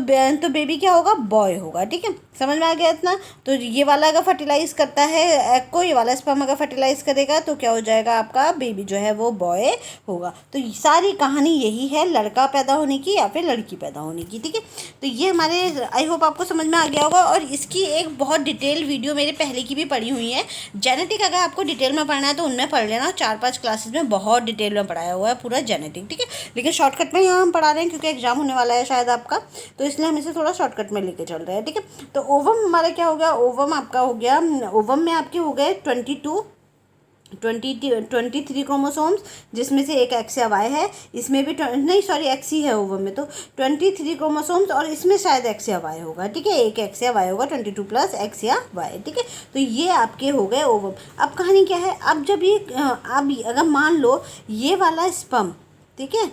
बेबी क्या होगा, बॉय होगा, ठीक है। समझ में आ गया इतना? तो ये वाला अगर फर्टिलाइज करता है एग को, ये वाला स्पर्म अगर फर्टिलाइज करेगा तो क्या हो जाएगा, आपका बेबी जो है वो बॉय होगा। तो सारी कहानी यही है, लड़का पैदा होने की या फिर लड़की पैदा होने की, ठीक है। तो ये हमारे, आई होप आपको समझ में आ गया होगा। और इसकी एक बहुत डिटेल वीडियो मेरे पहले की भी पढ़ी हुई है। जेनेटिक अगर आपको डिटेल में पढ़ना है तो उनमें पढ़ लेना, 4-5 क्लासेस में बहुत डिटेल में पढ़ाया हुआ है पूरा जेनेटिक, ठीक है। लेकिन शॉर्टकट में यहाँ हम पढ़ा रहे हैं क्योंकि एग्जाम होने वाला है शायद आपका, तो इसलिए हम इसे थोड़ा शॉर्टकट में लेके चल रहे हैं, ठीक है। तो ओवम हमारा क्या हो गया, ओवम आपका हो गया, ओवम में आपके हो गए 23 क्रोमोसोम्स, जिसमें से एक एक्स या वाई है। इसमें भी नहीं, सॉरी, एक्स ही है ओवम में, तो 23 क्रोमोसोम्स, और इसमें शायद एक्स या वाई होगा, ठीक है, एक एक्स या वाई होगा, 22 प्लस एक्स या वाई, ठीक है। तो ये आपके हो गए ओवम। अब कहानी क्या है, अब जब ये अब अगर मान लो ये वाला स्पर्म, ठीक है,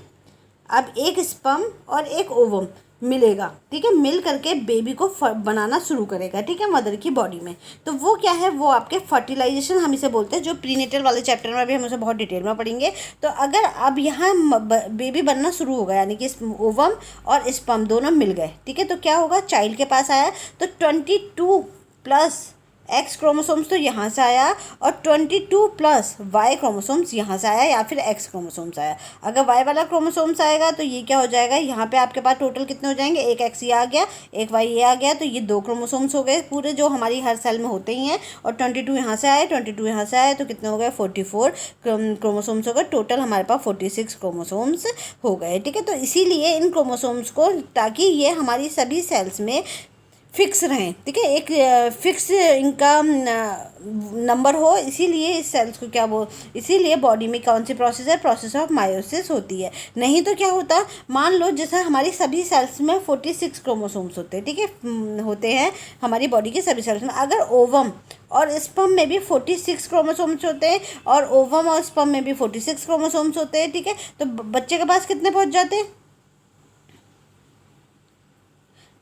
अब एक स्पर्म और एक ओवम मिलेगा, ठीक है, मिल करके बेबी को बनाना शुरू करेगा, ठीक है, मदर की बॉडी में। तो वो क्या है, वो आपके फर्टिलाइजेशन हम इसे बोलते हैं, जो प्रीनेटल वाले चैप्टर में भी हम उसे बहुत डिटेल में पढ़ेंगे। तो अगर अब यहाँ बेबी बनना शुरू होगा, यानी कि ओवम और स्पर्म दोनों मिल गए, ठीक है, तो क्या होगा, चाइल्ड के पास आया तो 22 प्लस एक्स क्रोमोसोम्स तो यहाँ से आया, और 22 प्लस वाई क्रोमोसोम्स यहाँ से आया, या फिर एक्स क्रोमोसोम्स आया। अगर वाई वाला क्रोमोसोम्स आएगा तो ये क्या हो जाएगा, यहाँ पे आपके पास टोटल कितने हो जाएंगे, एक एक्स ये आ गया, एक वाई ये आ गया, तो ये 2 क्रोमोसोम्स हो गए पूरे, जो हमारी हर सेल में होते ही हैं। और 22 यहाँ से आए, 22 यहाँ से आए, तो कितने हो गए, 44 क्रोमोसोम्स हो गए। टोटल हमारे पास 46 क्रोमोसोम्स हो गए, ठीक है। तो इसीलिए इन क्रोमोसोम्स को, ताकि ये हमारी सभी सेल्स में फिक्स रहें, ठीक है, एक फिक्स इनका नंबर हो, इसीलिए इस सेल्स को क्या इसीलिए बॉडी में कौन सी प्रोसेस है, प्रोसेस ऑफ मायोसिस होती है। नहीं तो क्या होता, मान लो जैसे हमारी सभी सेल्स में 46 क्रोमोसोम्स होते हैं, ठीक है, होते हैं हमारी बॉडी के सभी सेल्स में। अगर ओवम और स्पर्म में भी 46 क्रोमोसोम्स होते हैं, और ओवम और स्पर्म में भी 46 क्रोमोसोम्स होते हैं, ठीक है, तो बच्चे के पास कितने पहुँच जाते हैं,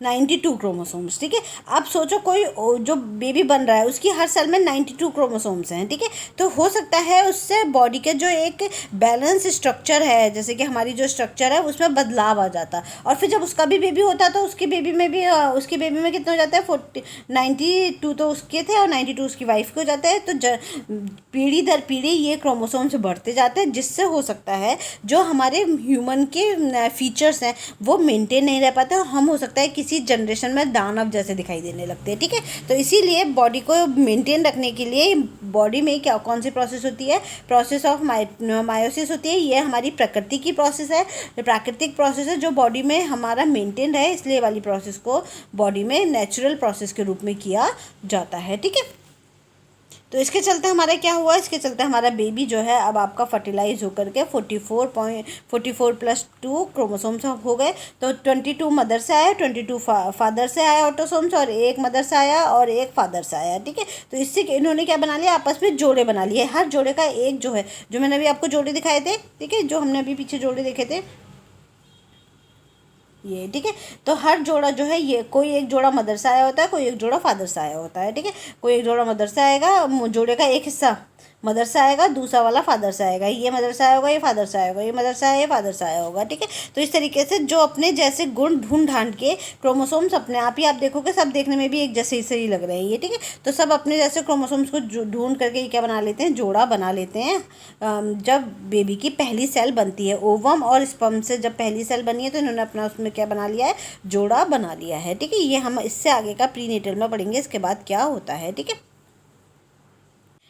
92 क्रोमोसोम्स, ठीक है। अब सोचो कोई जो बेबी बन रहा है उसकी हर सेल में 92 क्रोमोसोम्स हैं, ठीक है। तो हो सकता है उससे बॉडी के जो एक बैलेंस स्ट्रक्चर है, जैसे कि हमारी जो स्ट्रक्चर है उसमें बदलाव आ जाता, और फिर जब उसका भी बेबी होता तो उसके बेबी में कितना हो जाता है, 92 तो उसके थे और 92 उसकी वाइफ के हो जाते हैं। तो पीढ़ी दर पीढ़ी ये क्रोमोसोम्स बढ़ते जाते हैं, जिससे हो सकता है जो हमारे ह्यूमन के फीचर्स हैं वो मेंटेन नहीं रह पाते, और हम हो सकता है किसी जनरेशन में दानव जैसे दिखाई देने लगते हैं, ठीक है। तो इसीलिए बॉडी को मेंटेन रखने के लिए बॉडी में क्या कौन सी प्रोसेस होती है, प्रोसेस ऑफ मायोसिस होती है। ये हमारी प्रकृति की प्रोसेस है, प्राकृतिक प्रोसेस है जो बॉडी में हमारा मेंटेन रहे, इसलिए वाली प्रोसेस को बॉडी में नेचुरल प्रोसेस के रूप में किया जाता है, ठीक है। तो इसके चलते हमारा क्या हुआ, इसके चलते हमारा बेबी जो है अब आपका फर्टिलाइज होकर के 44 प्लस 2 क्रोमोसोम्स हो गए। तो 22 मदर से आया, 22 फादर से आया ऑटोसोम्स, और एक मदर से आया और एक फादर से आया, ठीक है। तो इससे इन्होंने क्या बना लिया, आपस में जोड़े बना लिए। हर जोड़े का एक जो है, जो मैंने अभी आपको जोड़े दिखाए थे, ठीक है, जो हमने अभी पीछे जोड़े देखे थे ये, ठीक है। तो हर जोड़ा जो है, ये कोई एक जोड़ा मदर से आया होता है, कोई एक जोड़ा फादर से आया होता है, ठीक है। कोई एक जोड़ा मदर से आएगा, जोड़े का एक हिस्सा मदर से आएगा, दूसरा वाला फादर से आएगा, ये मदर से आया होगा, ये फादर से आया होगा, ये मदर से आया, ये फादर से आया होगा, ठीक है। तो इस तरीके से जो अपने जैसे गुण ढूंढ ढांड के क्रोमोसोम्स अपने आप ही आप देखोगे सब देखने में भी एक जैसे ही लग रहे हैं ये, ठीक है। तो सब अपने जैसे क्रोमोसोम्स को ढूंढ करके ये क्या बना लेते हैं, जोड़ा बना लेते हैं। जब बेबी की पहली सेल बनती है, ओवम और स्पर्म से जब पहली सेल बनी है तो इन्होंने अपना उसमें क्या बना लिया है, जोड़ा बना लिया है, ठीक है। ये हम इससे आगे का प्रीनेटल में पढ़ेंगे इसके बाद क्या होता है, ठीक है।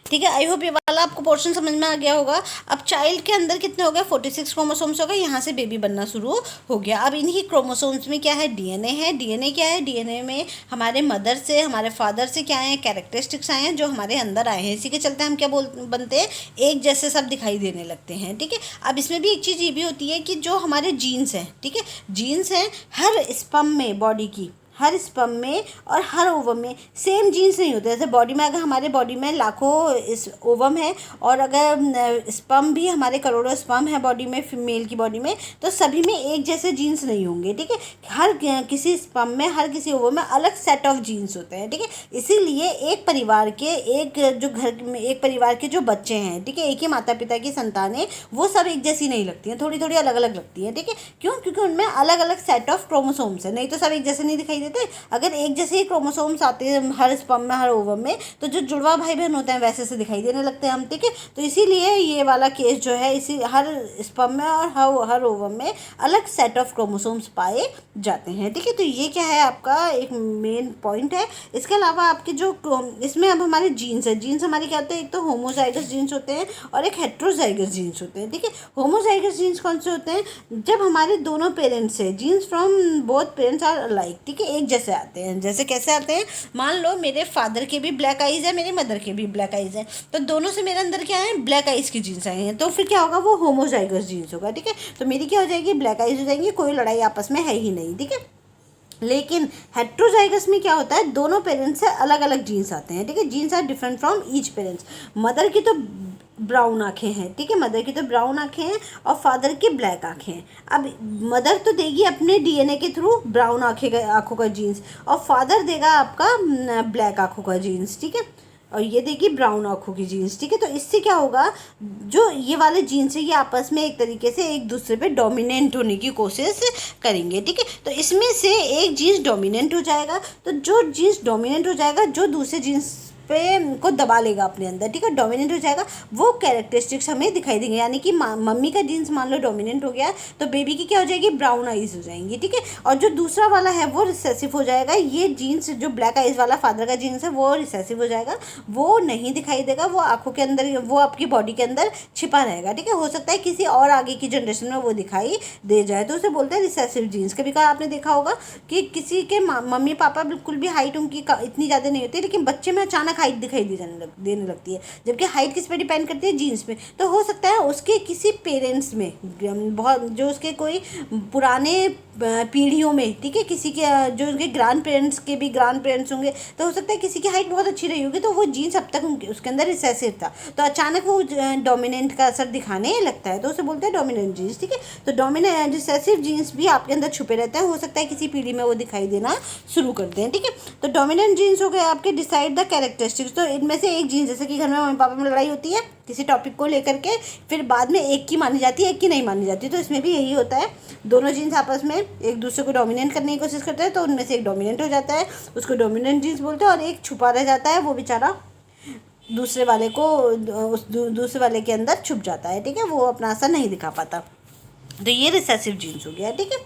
ठीक है, आई होप ये वाला आपको पोर्शन समझ में आ गया होगा। अब चाइल्ड के अंदर कितने हो गए, 46 क्रोमोसोम्स हो गए, यहाँ से बेबी बनना शुरू हो गया। अब इन्हीं क्रोमोसोम्स में क्या है, डीएनए है। डीएनए क्या है, डीएनए में हमारे मदर से हमारे फादर से क्या है, कैरेक्टरिस्टिक्स आए हैं जो हमारे अंदर आए हैं। इसी के चलते हम क्या बनते हैं, एक जैसे सब दिखाई देने लगते हैं, ठीक है। अब इसमें भी एक चीज़ ये भी होती है कि जो हमारे जीन्स हैं, ठीक है, जीन्स हैं हर स्पर्म में, बॉडी की हर स्पर्म में और हर ओवम में सेम जीन्स नहीं होते। जैसे बॉडी में अगर हमारे बॉडी में लाखों इस ओवम है और अगर स्पर्म भी हमारे करोड़ों स्पर्म है बॉडी में, फीमेल की बॉडी में, तो सभी में एक जैसे जीन्स नहीं होंगे, ठीक है। हर किसी स्पर्म में, हर किसी ओवम में अलग सेट ऑफ जीन्स होते हैं, ठीक है। इसीलिए एक परिवार के एक परिवार के जो बच्चे हैं, ठीक है, एक ही माता पिता की संतानें, वो सब एक जैसी नहीं लगती हैं, थोड़ी थोड़ी अलग अलग लगती हैं, ठीक है। क्यों, क्योंकि उनमें अलग अलग सेट ऑफ क्रोमोसोम्स है, नहीं तो सब एक जैसे नहीं दिखाई। अगर एक जैसे ही क्रोमोसोम्स आते हैं हर स्पर्म में, हर ओवम में, तो जो जुड़वा भाई बहन होते हैं वैसे से दिखाई देने लगते हैं हम, ठीक है। तो इसीलिए ये वाला केस जो है, इसी हर स्पर्म में और हर ओवम में अलग सेट ऑफ क्रोमोसोम्स पाए जाते हैं, ठीक है। तो ये क्या है, आपका एक मेन पॉइंट है। इसके अलावा आपके जो इसमें अब हमारे जीन्स है, जीन्स हमारे क्या होते हैं, एक तो होमोजाइगस जीन्स होते हैं और एक हेट्रोजाइगस जीन्स होते हैं, ठीक है। होमोजाइगस जीन्स कौन से होते हैं, जब हमारे दोनों पेरेंट्स से genes from both parents are alike, ठीक है, एक जैसे आते हैं। जैसे कैसे आते हैं, मान लो मेरे फादर के भी ब्लैक आइज़ है, मेरी मदर के भी ब्लैक आइज़ है, तो दोनों से मेरे अंदर क्या है, ब्लैक आइज़ की जीन्स आए हैं, तो फिर क्या होगा, वो होमोजाइगस जीन्स होगा, ठीक है। तो मेरी क्या हो जाएगी, ब्लैक आइज़ हो जाएंगी, कोई लड़ाई आपस में है ही नहीं, ठीक है। लेकिन हेट्रोजाइगस में क्या होता है, दोनों पेरेंट्स से अलग अलग जीन्स आते हैं, ठीक है। Genes are different from each parents. Mother की तो ब्राउन आँखें हैं, ठीक है, मदर की तो ब्राउन आँखें हैं और फादर की ब्लैक आँखें हैं। अब मदर तो देगी अपने डीएनए के थ्रू ब्राउन आँखों का जीन्स और फादर देगा आपका ब्लैक आँखों का जीन्स, ठीक है, और ये देगी ब्राउन आँखों की जीन्स, ठीक है। तो इससे क्या होगा, जो ये वाले जीन्स है ये आपस में एक तरीके से एक दूसरे पे डोमिनेंट होने की कोशिश करेंगे, ठीक है। तो इसमें से एक जीन्स डोमिनेंट हो जाएगा, तो जो जीन्स डोमिनेंट हो जाएगा जो दूसरे जीन्स पे को दबा लेगा अपने अंदर, ठीक है, डोमिनेंट हो जाएगा, वो कैरेक्टरिस्टिक्स हमें दिखाई देंगे। यानी कि मम्मी का जीन्स मान लो डोमिनेंट हो गया तो बेबी की क्या हो जाएगी, ब्राउन आइज़ हो जाएंगी, ठीक है। और जो दूसरा वाला है वो रिसेसिव हो जाएगा। ये जीन्स जो ब्लैक आइज़ वाला फादर का जीन्स है वो रिसेसिव हो जाएगा, वो नहीं दिखाई देगा, वो आँखों के अंदर, वो आपकी बॉडी के अंदर छिपा रहेगा, ठीक है। हो सकता है किसी और आगे की जनरेशन में वो दिखाई दे जाए, तो उसे बोलते हैं रिसेसिव जीन्स। कभी कभार आपने देखा होगा कि किसी के मम्मी पापा बिल्कुल भी हाइट उनकी इतनी ज़्यादा नहीं होती, लेकिन बच्चे में अचानक हाइट दिखाई देने लगती है, जबकि हाइट किस पे डिपेंड करती है, जीन्स पे। तो हो सकता है उसके किसी पेरेंट्स में, बहुत जो उसके कोई पुराने पीढ़ियों में, ठीक है, किसी के जो उनके ग्रैंड पेरेंट्स के भी ग्रैंड पेरेंट्स होंगे, तो हो सकता है किसी की हाइट बहुत अच्छी रही होगी, तो वो जीन्स अब तक उसके अंदर रिसेसिव था, तो अचानक वो डोमिनेंट का असर दिखाने लगता है, तो उसे बोलते हैं डोमिनेंट जीन्स, ठीक है। तो डोमिनेंट रिसेसिव जीन्स भी आपके अंदर छुपे रहते हैं, हो सकता है किसी पीढ़ी में वो दिखाई देना शुरू करते हैं, ठीक है। तो डोमिनेंट जीन्स हो गए आपके डिसाइड द कैरेक्टरिस्टिक्स। तो इनमें से एक जीन्स, जैसे कि घर में मम्मी पापा में लड़ाई होती है किसी टॉपिक को लेकर के, फिर बाद में एक की मानी जाती है, एक की नहीं मानी जाती, तो इसमें भी यही होता है, दोनों जीन्स आपस में एक दूसरे को डोमिनेट करने की कोशिश करते हैं, तो उनमें से एक डोमिनेंट हो जाता है, उसको डोमिनेंट जीन्स बोलते हैं, और एक छुपा रह जाता है, वो बेचारा दूसरे वाले को उस दूसरे वाले के अंदर छुप जाता है, ठीक है, वो अपना असर नहीं दिखा पाता। तो ये रिसेसिव जीन्स हो गया, ठीक है,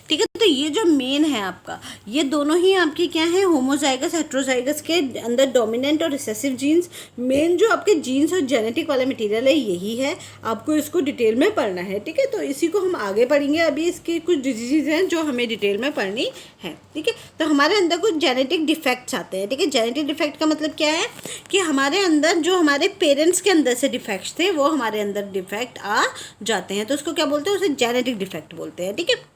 ठीक है। तो ये जो मेन है आपका, ये दोनों ही आपके क्या है, होमोजाइगस हेट्रोजाइगस के अंदर डोमिनेंट और रिसेसिव जीन्स। मेन जो आपके जीन्स और जेनेटिक वाला मटेरियल है यही है, आपको इसको डिटेल में पढ़ना है, ठीक है। तो इसी को हम आगे पढ़ेंगे, अभी इसकी कुछ डिजीज़ हैं जो हमें डिटेल में पढ़नी है, ठीक है। तो हमारे अंदर कुछ जेनेटिक डिफेक्ट्स आते हैं, ठीक है। जेनेटिक डिफेक्ट का मतलब क्या है कि हमारे अंदर जो हमारे पेरेंट्स के अंदर से डिफेक्ट्स थे वो हमारे अंदर डिफेक्ट आ जाते हैं, तो उसको क्या बोलते हैं, उसे जेनेटिक डिफेक्ट बोलते हैं, ठीक है।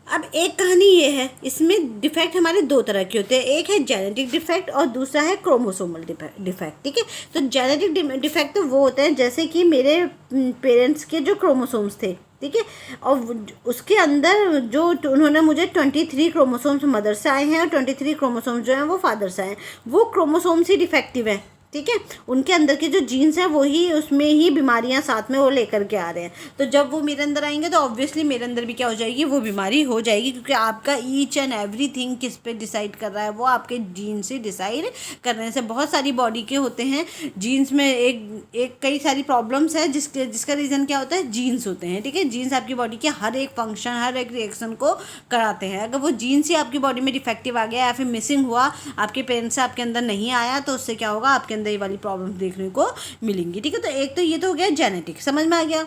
अब एक कहानी ये है, इसमें डिफेक्ट हमारे दो तरह के होते हैं, एक है जेनेटिक डिफेक्ट और दूसरा है क्रोमोसोमल डिफेक्ट, ठीक है। तो जेनेटिक डिफेक्ट तो वो होते हैं जैसे कि मेरे पेरेंट्स के जो क्रोमोसोम्स थे, ठीक है, और उसके अंदर जो उन्होंने मुझे 23 क्रोमोसोम्स मदर से आए हैं और 23 क्रोमोसोम्स जो हैं वो फादर से आए हैं, वो क्रोमोसोम्स ही डिफेक्टिव हैं, ठीक है। उनके अंदर के जो जीन्स हैं वो ही उसमें ही बीमारियां साथ में वो लेकर के आ रहे हैं। तो जब वो मेरे अंदर आएंगे तो ऑब्वियसली मेरे अंदर भी क्या हो जाएगी, वो बीमारी हो जाएगी, क्योंकि आपका ईच एंड एवरीथिंग किस पे डिसाइड कर रहा है, वो आपके जीन से डिसाइड करने से। बहुत सारी बॉडी के होते हैं जीन्स में, एक कई सारी प्रॉब्लम्स है जिसका रीज़न क्या होता है, जीन्स होते हैं, ठीक है। जीन्स आपकी बॉडी के हर एक फंक्शन, हर एक रिएक्शन को कराते हैं। अगर वो जीन्स ही आपकी बॉडी में डिफेक्टिव आ गया या फिर मिसिंग हुआ, आपके पेरेंट्स से आपके अंदर नहीं आया, तो उससे क्या होगा, आपके अंदर ये वाली प्रॉब्लम देखने को मिलेंगी, ठीक है। तो एक तो ये तो हो गया जेनेटिक, समझ में आ गया।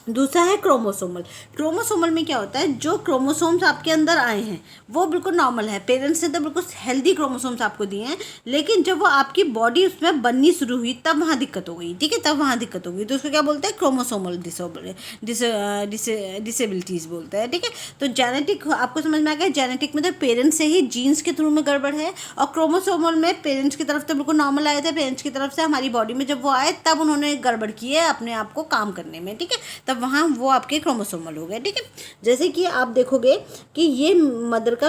दूसरा है क्रोमोसोमल। क्रोमोसोमल में क्या होता है, जो क्रोमोसोम्स आपके अंदर आए हैं वो बिल्कुल नॉर्मल है, पेरेंट्स ने तो बिल्कुल हेल्दी क्रोमोसोम्स आपको दिए हैं, लेकिन जब वो आपकी बॉडी उसमें बननी शुरू हुई तब वहाँ दिक्कत हो गई, ठीक है, तब वहाँ दिक्कत हो गई, तो उसको क्या बोलते हैं, क्रोमोसोमल डिसेबिलिटीज़ बोलते हैं, ठीक है। तो जेनेटिक आपको समझ में आ गया, जेनेटिक में तो पेरेंट्स से ही जीन्स के थ्रू में गड़बड़ है, और क्रोमोसोमल में पेरेंट्स की तरफ तो बिल्कुल नॉर्मल आए थे, पेरेंट्स की तरफ से हमारी बॉडी में जब वो आए तब उन्होंने गड़बड़ की है अपने आप को काम करने में, ठीक है, तब वहाँ वो आपके क्रोमोसोमल हो गए, ठीक है। जैसे कि आप देखोगे कि ये मदर का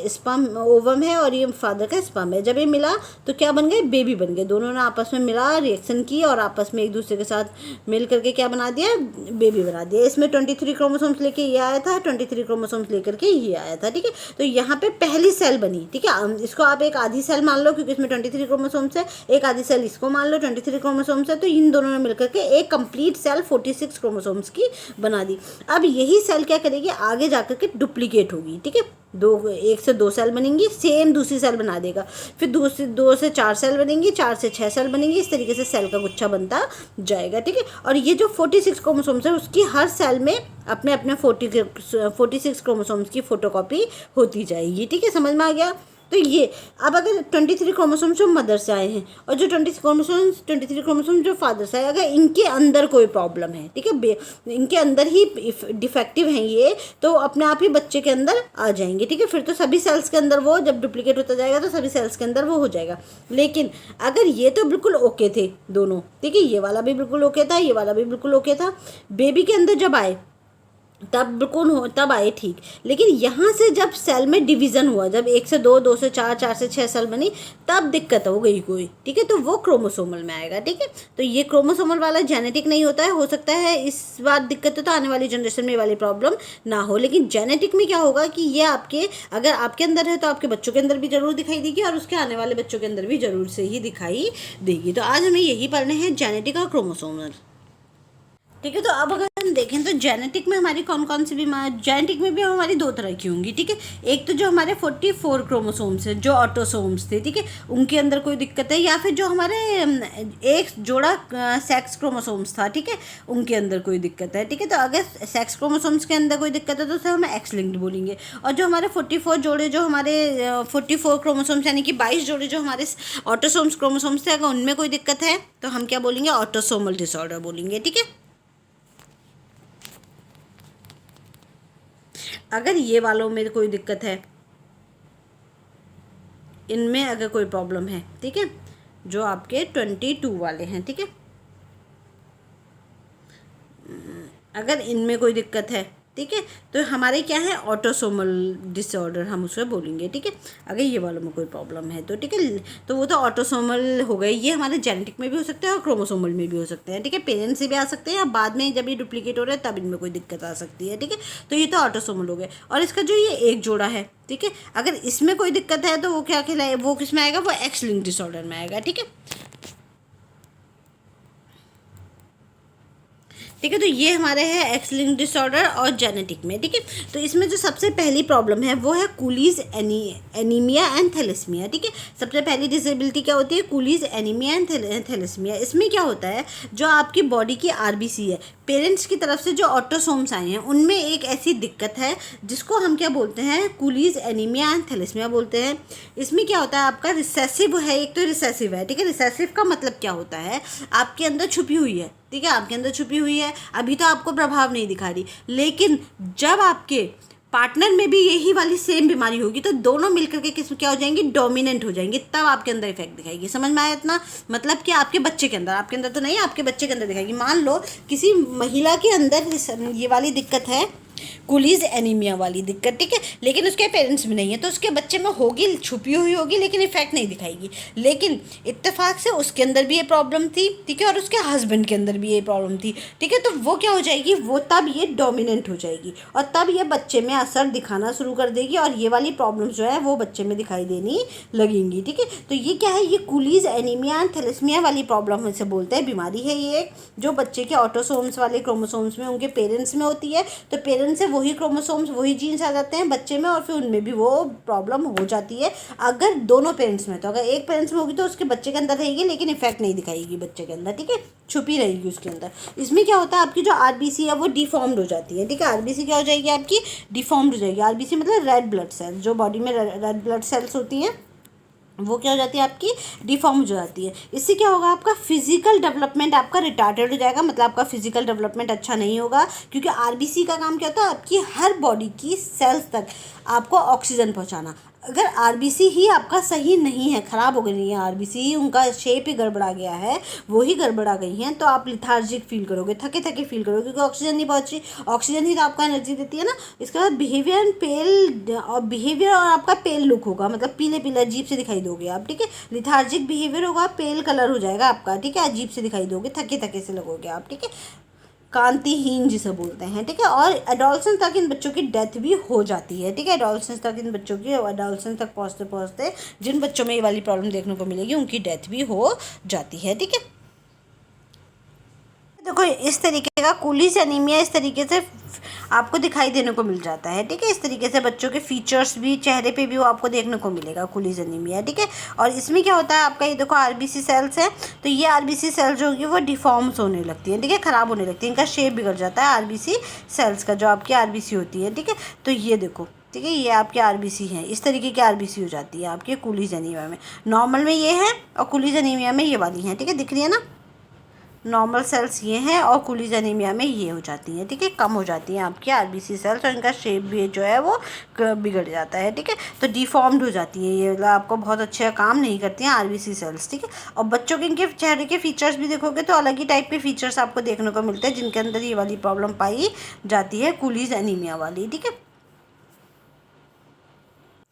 स्पर्म ओवम है और ये फादर का स्पर्म है, जब ये मिला तो क्या बन गए, बेबी बन गए। दोनों ने आपस में मिला, रिएक्शन की और आपस में एक दूसरे के साथ मिल करके क्या बना दिया, बेबी बना दिया। इसमें 23 क्रोमोसोम्स लेके ये आया था, 23 क्रोमोसोम्स लेकर के ये आया था, ठीक है। तो यहाँ पे पहली सेल बनी, ठीक है। इसको आप एक आधी सेल मान लो, क्योंकि इसमें 23 क्रोमोसोम्स है, एक आधी सेल इसको मान लो, 23 क्रोमोसोम्स है, तो इन दोनों ने मिलकर के एक कंप्लीट सेल 46 क्रोमोसोम्स की बना दी। अब यही सेल क्या करेगी, आगे जाकर के डुप्लीकेट होगी, ठीक है। एक से दो सेल बनेंगी, सेम दूसरी सेल बना देगा, फिर दो से चार सेल बनेंगी, 4 से 6 सेल बनेंगी, इस तरीके से सेल का गुच्छा बनता जाएगा, ठीक है। और ये जो 46 क्रोमोसोम्स है उसकी हर सेल में अपने अपने 46 क्रोमोसोम्स की फोटोकॉपी होती जाएगी, ठीक है, समझ में आ गया। तो ये अब अगर 23 क्रोमोसोम्स जो मदर से आए हैं और जो 23 क्रोमोसोम्स जो फादर से आए, अगर इनके अंदर कोई प्रॉब्लम है, ठीक है, इनके अंदर ही डिफेक्टिव हैं ये, तो अपने आप ही बच्चे के अंदर आ जाएंगे, ठीक है। फिर तो सभी सेल्स के अंदर वो जब डुप्लीकेट होता जाएगा तो सभी सेल्स के अंदर वो हो जाएगा। लेकिन अगर ये तो बिल्कुल ओके थे दोनों, ठीक है, ये वाला भी बिल्कुल ओके था, ये वाला भी बिल्कुल ओके था, बेबी के अंदर जब आए तब आए, ठीक। लेकिन यहाँ से जब सेल में डिवीज़न हुआ, जब 1 से 2, 2 से 4, 4 से 6 सेल बनी, तब दिक्कत हो गई कोई, ठीक है, तो वो क्रोमोसोमल में आएगा, ठीक है। तो ये क्रोमोसोमल वाला जेनेटिक नहीं होता है, हो सकता है इस बार दिक्कत हो तो आने वाली जनरेशन में ये वाली प्रॉब्लम ना हो। लेकिन जेनेटिक में क्या होगा कि ये अगर आपके अंदर है तो आपके बच्चों के अंदर भी जरूर दिखाई देगी, और उसके आने वाले बच्चों के अंदर भी जरूर से ही दिखाई देगी। तो आज हमें यही पढ़ने हैं, जेनेटिक और क्रोमोसोमल, ठीक है। तो अब अगर हम देखें तो जेनेटिक में हमारी कौन कौन सी बीमारी, जेनेटिक में भी हमारी 2 तरह की होंगी, ठीक है। एक तो जो हमारे 44 क्रोमोसोम्स है, जो ऑटोसोम्स थे, ठीक है, उनके अंदर कोई दिक्कत है, या फिर जो हमारे एक जोड़ा सेक्स क्रोमोसोम्स था, ठीक है, उनके अंदर कोई दिक्कत है, ठीक है। तो अगर सेक्स क्रोमोसोम्स के अंदर कोई दिक्कत है तो उसे हम एक्स लिंक्ड बोलेंगे। और जो हमारे 44 जोड़े, जो हमारे 44 क्रोमोसोम्स यानी कि 22 जोड़े जो हमारे ऑटोसोम्स क्रोमोसोम्स थे, अगर उनमें कोई दिक्कत है तो हम क्या बोलेंगे, ऑटोसोमल डिसऑर्डर बोलेंगे, ठीक है। अगर ये वालों में कोई दिक्कत है, इनमें अगर कोई प्रॉब्लम है, ठीक है, जो आपके 22 वाले हैं, ठीक है, अगर इनमें कोई दिक्कत है, ठीक है, तो हमारे क्या है, ऑटोसोमल डिसऑर्डर हम उसे बोलेंगे, ठीक है। अगर ये वालों में कोई प्रॉब्लम है तो, ठीक है, तो वो तो ऑटोसोमल हो गए। ये हमारे जेनेटिक में भी हो सकते हैं और क्रोमोसोमल में भी हो सकते हैं, ठीक है, पेरेंट्स से भी आ सकते हैं, या बाद में जब ये डुप्लीकेट हो रहे हैं तब इनमें कोई दिक्कत आ सकती है, ठीक है। तो ये तो ऑटोसोमल हो गए। और इसका जो ये एक जोड़ा है, ठीक है, अगर इसमें कोई दिक्कत है तो वो क्या कहलाए, वो किस में आएगा, वो एक्स लिंक्ड डिसऑर्डर में आएगा, ठीक है, ठीक है। तो ये हमारे हैं एक्स लिंक्ड डिसऑर्डर और जेनेटिक में, ठीक है। तो इसमें जो सबसे पहली प्रॉब्लम है वो है कूलीज एनीमिया एंड थैलेसीमिया, ठीक है। सबसे पहली डिसेबिलिटी क्या होती है, कूलीज एनीमिया एंड थैलेसीमिया। इसमें क्या होता है, जो आपकी बॉडी की आरबीसी है, पेरेंट्स की तरफ से जो ऑटोसोम्स आए हैं उनमें एक ऐसी दिक्कत है जिसको हम क्या बोलते हैं, कूलीज एनीमिया एंड थैलेसीमिया बोलते हैं। इसमें क्या होता है, आपका रिसेसिव है, एक तो रिसेसिव है, ठीक है। रिसेसिव का मतलब क्या होता है, आपके अंदर छुपी हुई है, ठीक है, आपके अंदर छुपी हुई है, अभी तो आपको प्रभाव नहीं दिखा रही, लेकिन जब आपके पार्टनर में भी यही वाली सेम बीमारी होगी तो दोनों मिलकर के किस क्या हो जाएंगी, डोमिनेंट हो जाएंगी, तब आपके अंदर इफेक्ट दिखाएगी। समझ में आया इतना, मतलब कि आपके बच्चे के अंदर, आपके अंदर तो नहीं, आपके बच्चे के अंदर दिखाएगी। मान लो किसी महिला के अंदर ये वाली दिक्कत है, कूलीज एनीमिया वाली दिक्कत, ठीक है। लेकिन उसके पेरेंट्स में नहीं है, तो उसके बच्चे में होगी, छुपी हुई होगी, लेकिन इफेक्ट नहीं दिखाएगी। लेकिन इत्तेफाक से उसके अंदर भी ये प्रॉब्लम थी, ठीक है, और उसके हस्बैंड के अंदर भी ये प्रॉब्लम थी, ठीक है। तो वो क्या हो जाएगी, वो तब ये डोमिनेंट हो जाएगी और तब ये बच्चे में असर दिखाना शुरू कर देगी और ये वाली प्रॉब्लम जो है वो बच्चे में दिखाई देनी लगेंगी, ठीक है। तो ये क्या है, ये कूलीज एनीमिया एंड थैलेसीमिया वाली प्रॉब्लम से बोलते हैं, बीमारी है ये, जो बच्चे के ऑटोसोम्स वाले क्रोमोसोम्स में उनके पेरेंट्स में होती है। तो पेरेंट्स से वही क्रोमोसोम्स, वही जीन्स आ जाते हैं बच्चे में और फिर उनमें भी वो प्रॉब्लम हो जाती है अगर दोनों पेरेंट्स में। तो अगर एक पेरेंट्स में होगी तो उसके बच्चे के अंदर रहेगी, लेकिन इफेक्ट नहीं दिखाएगी बच्चे के अंदर, ठीक है, छुपी रहेगी उसके अंदर। इसमें क्या होता है, आपकी जो आरबीसी है वो डिफॉर्म्ड हो जाती है, ठीक है। आरबीसी क्या हो जाएगी, आपकी डिफॉर्म्ड हो जाएगी। आरबीसी मतलब रेड ब्लड सेल्स, जो बॉडी में रेड ब्लड सेल्स होती हैं वो क्या हो जाती है, आपकी डिफॉर्म हो जाती है। इससे क्या होगा, आपका फिजिकल डेवलपमेंट आपका रिटार्टेड हो जाएगा, मतलब आपका फिजिकल डेवलपमेंट अच्छा नहीं होगा, क्योंकि आरबीसी का काम क्या होता है, आपकी हर बॉडी की सेल्स तक आपको ऑक्सीजन पहुंचाना। अगर आरबीसी ही आपका सही नहीं है, ख़राब हो गई है आरबीसी ही, उनका शेप ही गड़बड़ा गया है, वो ही गड़बड़ा गई हैं, तो आप लिथार्जिक फील करोगे, थके थके फील करोगे, क्योंकि ऑक्सीजन नहीं पहुंची। ऑक्सीजन ही तो आपका एनर्जी देती है ना। इसके बाद बिहेवियर एंड पेल, और बिहेवियर और आपका पेल लुक होगा, मतलब पीले पीले अजीब से दिखाई दोगे आप, ठीक है। लिथार्जिक बिहेवियर होगा, पेल कलर हो जाएगा आपका, ठीक है, अजीब से दिखाई दोगे, थके थके से लगोगे आप, ठीक है, कांतिहीन जिसे बोलते हैं, ठीक है। और एडोलसेंस तक इन बच्चों की डेथ भी हो जाती है, ठीक है। एडोलसेंस तक इन बच्चों की, एडोलसेंस तक पहुँचते पहुँचते जिन बच्चों में ये वाली प्रॉब्लम देखने को मिलेगी उनकी डेथ भी हो जाती है, ठीक है। देखो इस तरीके का कूलीज एनीमिया इस तरीके से आपको दिखाई देने को मिल जाता है, ठीक है। इस तरीके से बच्चों के फीचर्स भी चेहरे पे भी वो आपको देखने को मिलेगा, कूलीज एनीमिया, ठीक है। और इसमें क्या होता है, आपका ये देखो आरबीसी सेल्स है, तो ये आरबीसी सेल्स जो होगी वो डिफॉर्म्स होने लगती है, ठीक है, ख़राब होने लगती है, इनका शेप बिगड़ जाता है आरबीसी सेल्स का, जो आपकी आरबीसी होती है, ठीक है। तो ये देखो, ठीक है, ये आपकी आरबीसी है, इस तरीके की आरबीसी हो जाती है आपके कूलीज एनीमिया में। नॉर्मल में ये है और कूलीज एनीमिया में ये वाली हैं, ठीक है, दिख रही है ना। नॉर्मल सेल्स ये हैं और कूलीज एनीमिया में ये हो जाती हैं, ठीक है, कम हो जाती हैं आपकी आरबीसी सेल्स और इनका शेप भी जो है वो बिगड़ जाता है, ठीक है। तो डिफॉर्म्ड हो जाती हैं ये, मतलब आपको बहुत अच्छे काम नहीं करती हैं आरबीसी सेल्स, ठीक है। और बच्चों के इनके चेहरे के फीचर्स भी देखोगे तो अलग ही टाइप के फीचर्स आपको देखने को मिलते हैं, जिनके अंदर ये वाली प्रॉब्लम पाई जाती है, कूलीज एनीमिया वाली, ठीक है।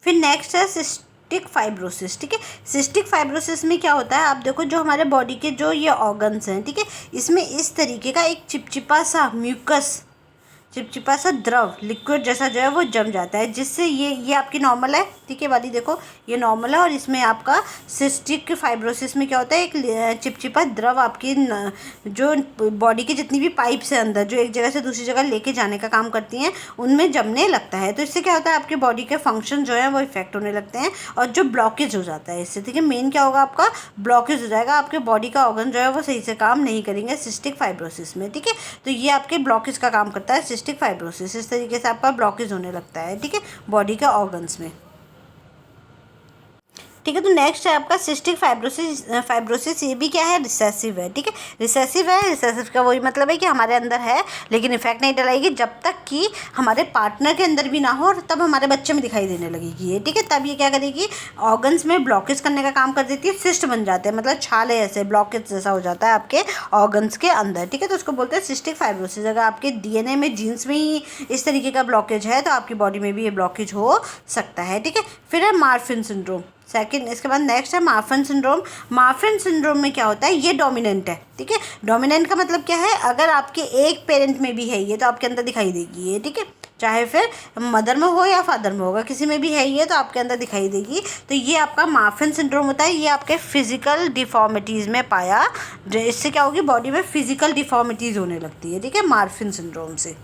फिर नेक्स्ट है सिस्टिक फाइब्रोसिस, ठीक है। सिस्टिक फाइब्रोसिस में क्या होता है, आप देखो जो हमारे बॉडी के जो ये ऑर्गन्स हैं, ठीक है, इसमें इस तरीके का एक चिपचिपा सा म्यूकस, चिपचिपा सा द्रव लिक्विड जैसा जो है वो जम जाता है, जिससे ये आपकी नॉर्मल है, ठीक है वाली, देखो ये नॉर्मल है। और इसमें आपका सिस्टिक फाइब्रोसिस में क्या होता है, एक चिपचिपा द्रव आपकी जो बॉडी की जितनी भी पाइप्स है अंदर, जो एक जगह से दूसरी जगह लेके जाने का काम करती हैं, उनमें जमने लगता है। तो इससे क्या होता है, आपकी बॉडी के फंक्शन जो है वो इफेक्ट होने लगते हैं और जो ब्लॉकेज हो जाता है इससे, ठीक है। मेन क्या होगा, आपका ब्लॉकेज हो जाएगा, आपके बॉडी का ऑर्गन जो है वो सही से काम नहीं करेंगे सिस्टिक फाइब्रोसिस में, ठीक है। तो ये आपके ब्लॉकेज का काम करता है सिस्टिक फाइब्रोसिस, इस तरीके से आपका ब्लॉकेज होने लगता है, ठीक है, बॉडी के ऑर्गन्स में, ठीक है। तो नेक्स्ट है आपका सिस्टिक फाइब्रोसिस। फाइब्रोसिस ये भी क्या है, रिसेसिव है, ठीक है। रिसेसिव है, रिसेसिव का वही मतलब है कि हमारे अंदर है लेकिन इफेक्ट नहीं डलाएगी जब तक कि हमारे पार्टनर के अंदर भी ना हो, और तब हमारे बच्चे में दिखाई देने लगेगी ये, ठीक है। तब ये क्या करेगी, ऑर्गन्स में ब्लॉकेज करने का काम कर देती है, सिस्ट बन जाते हैं, मतलब छाले ऐसे ब्लॉकेज जैसा हो जाता है आपके ऑर्गन्स के अंदर, ठीक है। तो उसको बोलते हैं सिस्टिक फाइब्रोसिस। अगर आपके डीएनए में, जीन्स में ही इस तरीके का ब्लॉकेज है तो आपकी बॉडी में भी ये ब्लॉकेज हो सकता है, ठीक है। फिर है मार्फिन सिंड्रोम सेकंड। इसके बाद नेक्स्ट है मार्फन सिंड्रोम। मार्फन सिंड्रोम में क्या होता है, ये डोमिनेंट है, ठीक है। डोमिनेंट का मतलब क्या है, अगर आपके एक पेरेंट में भी है ये तो आपके अंदर दिखाई देगी ये, ठीक है, चाहे फिर मदर में हो या फादर में होगा, किसी में भी है ये तो आपके अंदर दिखाई देगी। तो ये आपका मार्फन सिंड्रोम होता है, ये आपके फिजिकल डिफॉर्मिटीज़ में पाया, इससे क्या होगी, बॉडी में फिजिकल डिफॉर्मिटीज़ होने लगती है, ठीक है, मार्फन सिंड्रोम से।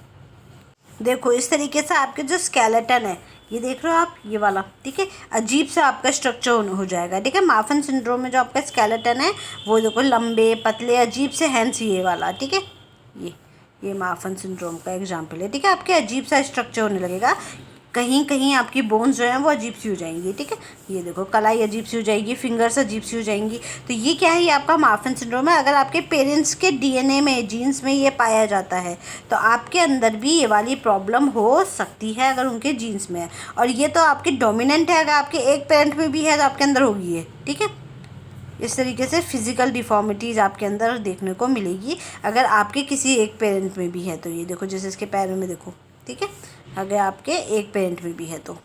देखो इस तरीके से आपके जो स्केलेटन है, ये देख रहे हो आप, ये वाला, ठीक है, अजीब सा आपका स्ट्रक्चर हो जाएगा, ठीक है। मार्फन सिंड्रोम में जो आपका स्केलेटन है वो देखो लंबे पतले अजीब से, हैंस ये वाला, ठीक है, ये मार्फन सिंड्रोम का एग्जाम्पल है, ठीक है। आपके अजीब सा स्ट्रक्चर होने लगेगा, कहीं कहीं आपकी बोन्स जो हैं वो अजीब सी हो जाएंगी, ठीक है। ये देखो कलाई अजीब सी हो जाएगी, फिंगर्स अजीब सी हो जाएंगी। तो ये क्या है, ये आपका मार्फन सिंड्रोम है। अगर आपके पेरेंट्स के डीएनए में, जीन्स में ये पाया जाता है तो आपके अंदर भी ये वाली प्रॉब्लम हो सकती है अगर उनके जीन्स में है। और ये तो आपकी डोमिनेंट है, अगर आपके एक पेरेंट में भी है तो आपके अंदर होगी ये, ठीक है। इस तरीके से फिजिकल डिफॉर्मिटीज़ आपके अंदर देखने को मिलेगी अगर आपके किसी एक पेरेंट में भी है तो। ये देखो जैसे इसके पैरों में देखो, ठीक है, अगर आपके एक पेरेंट में भी है तो।